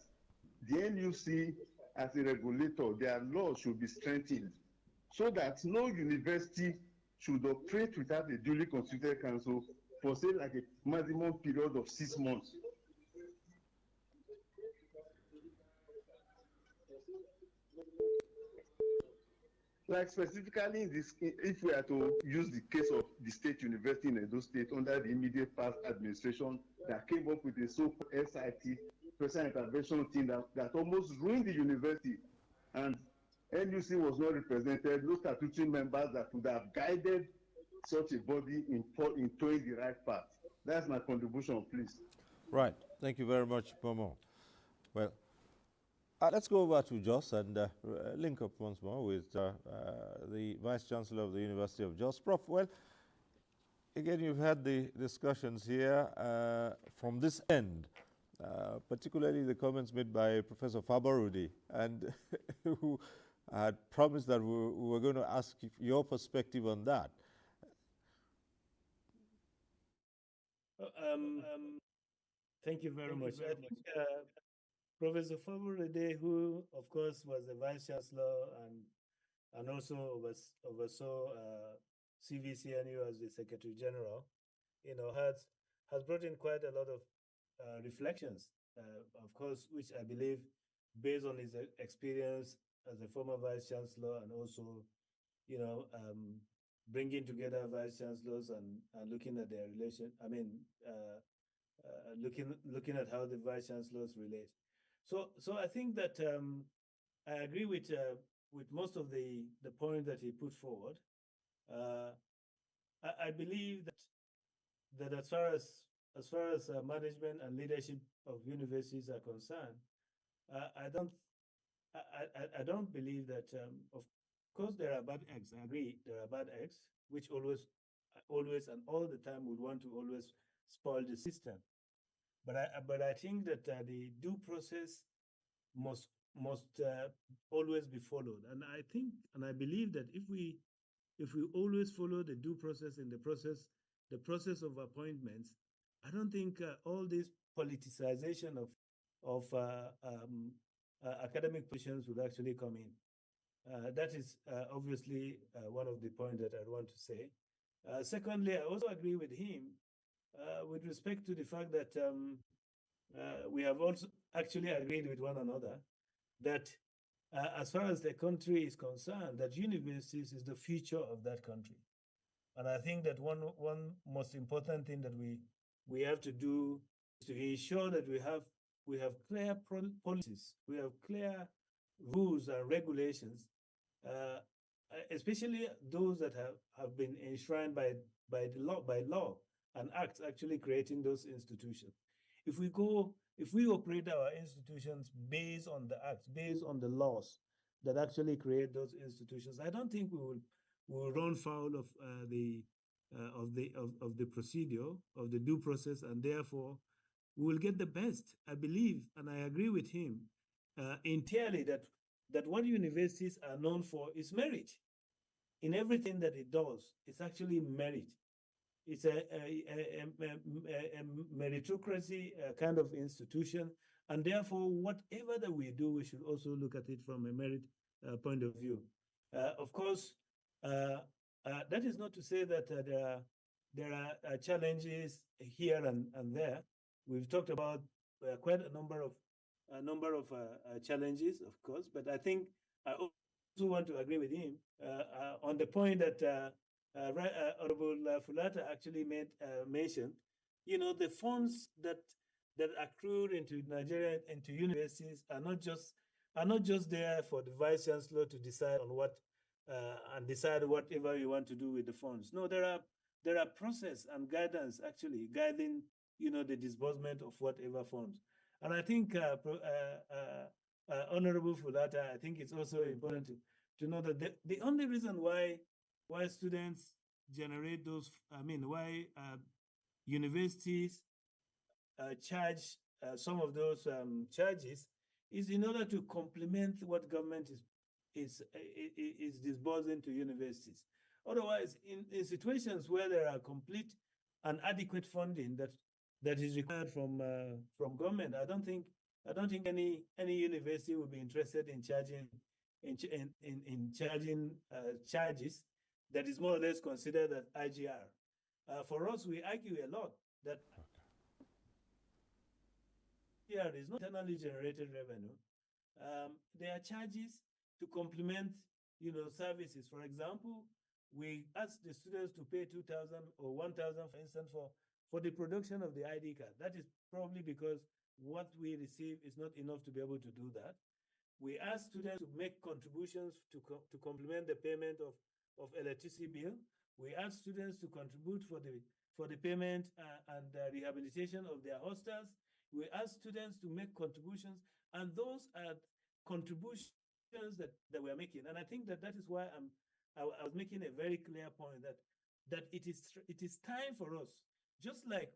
the NUC as a regulator, their laws should be strengthened so that no university should operate without a duly constituted council for, say, like a maximum period of 6 months. Like specifically in this, if we are to use the case of the state university in Edo State under the immediate past administration that came up with a so-called SIT, special intervention team that almost ruined the university, and NUC was not represented, no statutory members that could have guided such a body in towing the right path. That's my contribution, please. Right. Thank you very much, Momo. Well, let's go over to Jos and link up once more with the Vice Chancellor of the University of Jos. Prof, well, again, you've had the discussions here from this end, particularly the comments made by Professor Fabarudi, and who had promised that we were going to ask your perspective on that. Thank you very much. I think Professor Fabarudi, who of course was the Vice Chancellor and also oversaw CVCNU as the Secretary General, has brought in quite a lot of reflections, of course, which I believe, based on his experience as a former Vice Chancellor and also, bringing together Vice Chancellors and looking at their relation, looking at how the Vice Chancellors relate. So I think that I agree with most of the point that he put forward. I believe that as far as management and leadership of universities are concerned, I don't believe that. Of course, there are bad eggs. I agree, there are bad eggs which always and all the time would want to always spoil the system. But I think that the due process must always be followed. And I think and I believe that if we if we always follow the due process in the process of appointments, I don't think all this politicization of academic positions would actually come in. That is obviously one of the points that I want to say. Secondly, I also agree with him with respect to the fact that we have also actually agreed with one another that as far as the country is concerned, that universities is the future of that country. And I think that one most important thing that we have to do is to ensure that we have clear policies, we have clear rules and regulations, uh, especially those that have been enshrined by law and acts actually creating those institutions. If we operate our institutions based on the acts, based on the laws that actually create those institutions, I don't think we will run foul of the procedure, of the due process, and therefore we will get the best. I believe, and I agree with him entirely, that what universities are known for is merit. In everything that it does, it's actually merit. It's a meritocracy kind of institution, and therefore, whatever that we do, we should also look at it from a merit point of view. Of course, that is not to say that there are challenges here and there. We've talked about quite a number of challenges, of course, but I think I also want to agree with him on the point that Honorable Fulata actually made mention. The funds that accrued into Nigeria, into universities, are not just there for the vice chancellor to decide on what and decide whatever you want to do with the funds. No, there are process and guidance actually guiding the disbursement of whatever funds. And I think Honorable Fulata, I think it's also important to know that the only reason why students generate those, why universities charge some of those charges is in order to complement what government is disbursing to universities. Otherwise, in situations where there are complete and adequate funding that is required from government, I don't think any university would be interested in charging charges that is more or less considered as IGR. For us, we argue a lot that IGR is not internally generated revenue. There are charges to complement, services. For example, we ask the students to pay 2,000 or 1,000, for instance, for the production of the ID card. That is probably because what we receive is not enough to be able to do that. We ask students to make contributions to complement the payment of electricity bill. We ask students to contribute for the payment and rehabilitation of their hostels. We ask students to make contributions, and those are contributions that we're making. And I think that is why I was making a very clear point that it is time for us, just like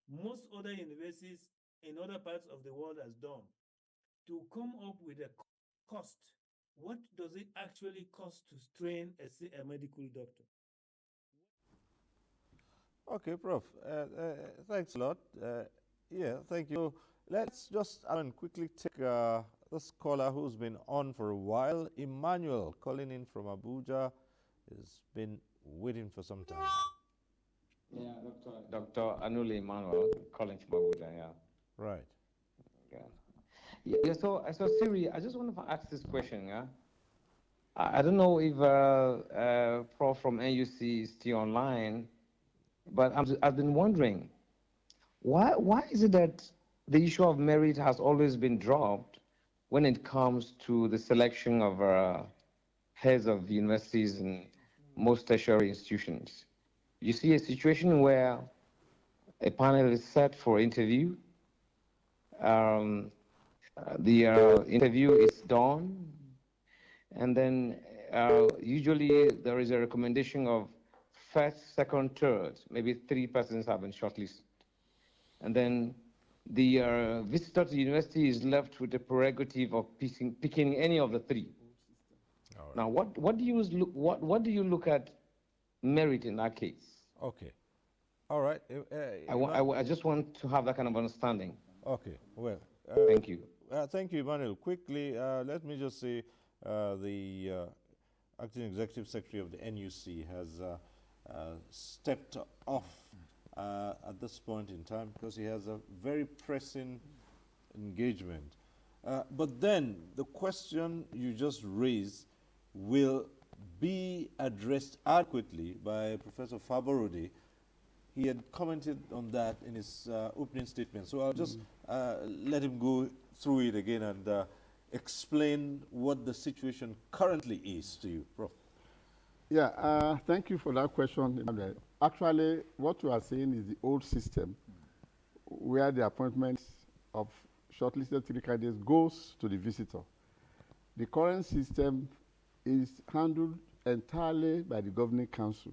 most other universities in other parts of the world has done, to come up with a cost. What does it actually cost to train a medical doctor? Okay, Prof. Thanks a lot. Yeah, thank you. Let's just quickly take this caller who's been on for a while. Emmanuel, calling in from Abuja, has been waiting for some time. Yeah, Dr. Anuli Emmanuel, calling from Abuja, yeah. Right. Yeah, so Siri, I just wanted to ask this question, yeah? I don't know if Prof from NUC is still online, but I've been wondering, why is it that the issue of merit has always been dropped when it comes to the selection of heads of universities and most tertiary institutions? You see a situation where a panel is set for interview, the interview is done, and then usually there is a recommendation of first, second, third. Maybe 3 persons have been shortlisted. And then the visitor to the university is left with the prerogative of picking any of the 3. Now, what do you look at merit in that case. Okay. All right. I just want to have that kind of understanding. Okay. Well. Thank you. Thank you, Emmanuel. Quickly, let me just say the acting executive secretary of the NUC has stepped off at this point in time because he has a very pressing engagement. But then the question you just raised will be addressed adequately by Professor Faborode. He had commented on that in his opening statement. So I'll just let him go through it again and explain what the situation currently is to you, Prof. Yeah, thank you for that question. Actually, what you are saying is the old system where the appointment of shortlisted 3 candidates goes to the visitor. The current system is handled entirely by the governing council.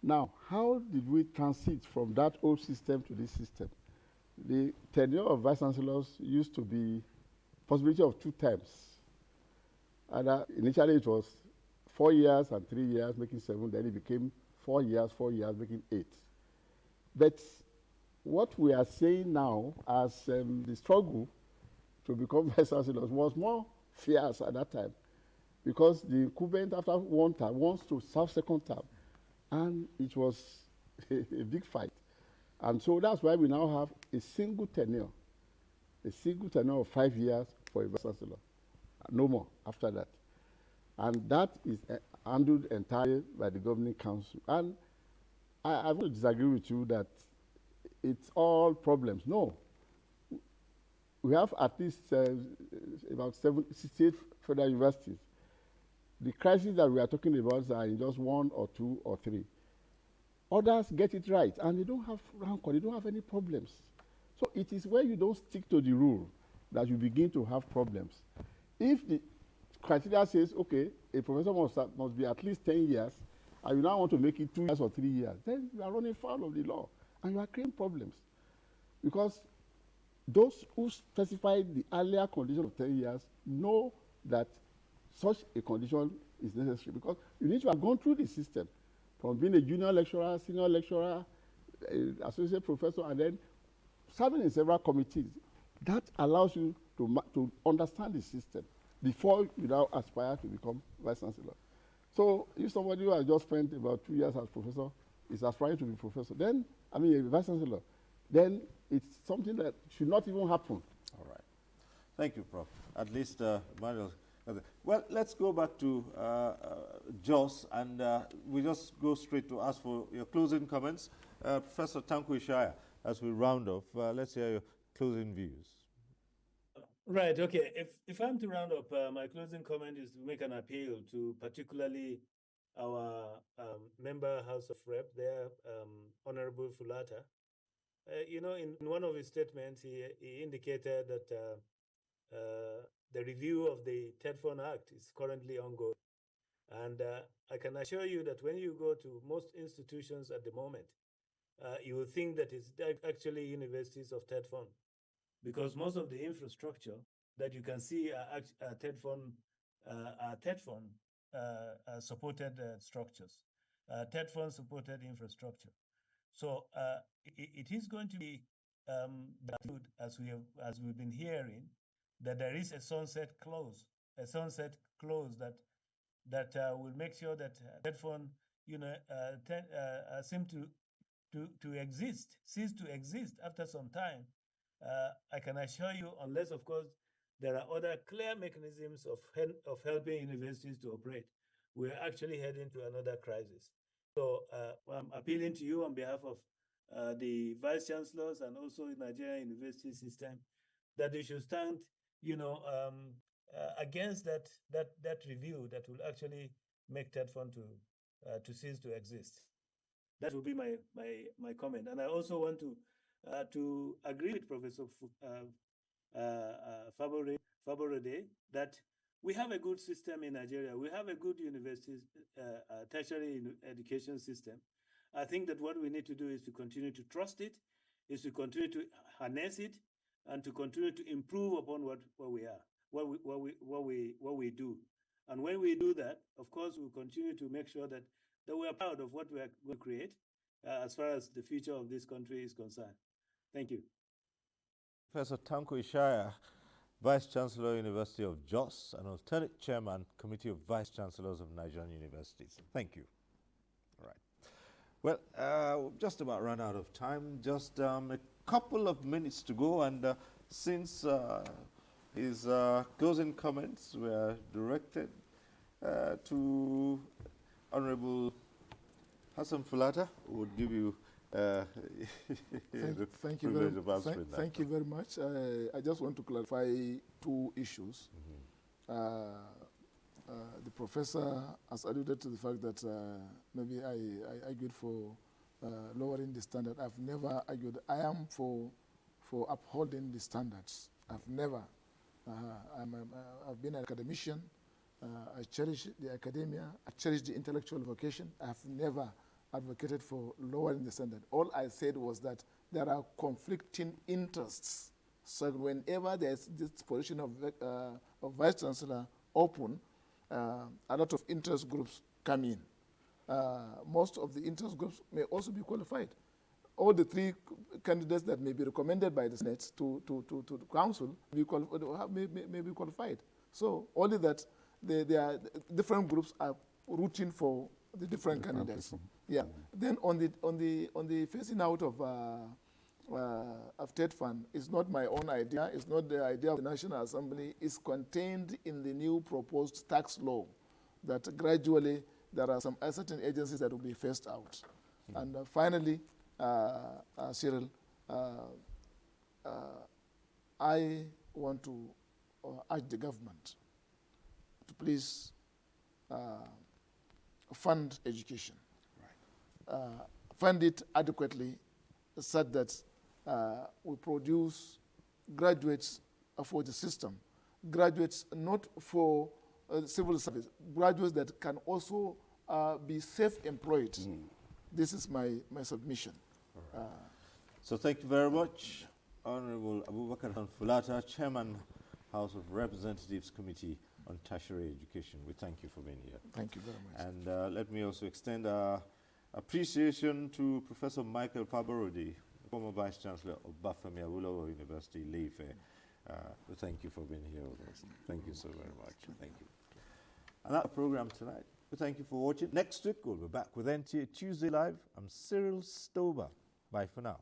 Now, how did we transit from that old system to this system? The tenure of vice chancellors used to be possibility of 2 terms. And initially it was 4 years and 3 years, making 7. Then it became 4 years, making 8. But what we are saying now as the struggle to become vice chancellors was more fierce at that time because the incumbent after 1 term wants to serve 2nd term. And it was a big fight. And so that's why we now have a single tenure of 5 years for a vice chancellor. No more after that. And that is handled entirely by the governing council. And I will disagree with you that it's all problems. No. We have at least about 68 federal universities. The crises that we are talking about are in just 1 or 2 or 3. Others get it right, and they don't have rancor, they don't have any problems. So it is where you don't stick to the rule that you begin to have problems. If the criteria says, okay, a professor must be at least 10 years, and you now want to make it 2 years or 3 years, then you are running foul of the law, and you are creating problems. Because those who specified the earlier condition of 10 years know that such a condition is necessary because you need to have gone through the system from being a junior lecturer, senior lecturer, associate professor, and then serving in several committees. That allows you to understand the system before you now aspire to become vice chancellor. So if somebody who has just spent about 2 years as professor is aspiring to be professor, then, I mean, a vice chancellor, then it's something that should not even happen. All right. Thank you, Prof. At least, Manuel. Well, let's go back to Jos, and we just go straight to ask for your closing comments. Professor Tanko Ishaya, as we round off, let's hear your closing views. Right, okay. If I'm to round up, my closing comment is to make an appeal to particularly our member House of Rep there, Honorable Fulata. You know, in one of his statements, he indicated that the review of the TEDFON Act is currently ongoing. And I can assure you that when you go to most institutions at the moment, you will think that it's actually universities of TEDFON, because most of the infrastructure that you can see are TEDFON supported structures, TEDFON supported infrastructure. So it is going to be as we've been hearing, that there is a sunset clause that will make sure that TEDFON, seem to exist, cease to exist after some time. I can assure you, unless of course there are other clear mechanisms of helping universities to operate, we're actually heading to another crisis. So I'm appealing to you on behalf of the vice chancellors and also the Nigerian university system that they should stand, against that review that will actually make TEDFON to cease to exist. That will be my comment. And I also want to agree with Professor Faborode that we have a good system in Nigeria. We have a good university, tertiary education system. I think that what we need to do is to continue to trust it, is to continue to harness it, and to continue to improve upon what we are, what we do. And when we do that, of course, we'll continue to make sure that that we are proud of what we are going to create as far as the future of this country is concerned. Thank you. Professor Tanko Ishaya, Vice Chancellor, University of Jos, and alternate Chairman, Committee of Vice Chancellors of Nigerian Universities. Thank you. All right. Well, just about run out of time. Just a couple of minutes to go, and since his closing comments were directed to Honorable Hassan Fulata, who would give you thank you very much. I just want to clarify two issues. The professor has alluded to the fact that maybe I argued for lowering the standard. I've never argued. I am for upholding the standards. I've never. I've been an academician. I cherish the academia. I cherish the intellectual vocation. I've never advocated for lowering the standard. All I said was that there are conflicting interests. So whenever there's this position of Vice Chancellor open, a lot of interest groups come in. Most of the interest groups may also be qualified. All the three candidates that may be recommended by the Senate to the Council may be qualified. So only that there are different groups are rooting for the different candidates. Yeah. Then on the phasing out of TED fund, it's not my own idea. It's not the idea of the National Assembly. It's contained in the new proposed tax law that gradually there are some certain agencies that will be phased out. And finally, Cyril, I want to urge the government to please fund education. Fund it adequately such that we produce graduates for the system, graduates not for civil service, graduates that can also be self-employed. This is my submission. So thank you very much, Honorable Abubakar Fulata, Chairman, House of Representatives Committee on Tertiary Education. We thank you for being here. Thank you very much. And let me also extend our appreciation to Professor Michael Faborodi, former Vice Chancellor of Bafemi Awolowo University, Ife. We thank you for being here with us. Thank you so very much. Thank you. And that's the program tonight. We thank you for watching. Next week, we'll be back with NTA Tuesday Live. I'm Cyril Stober. Bye for now.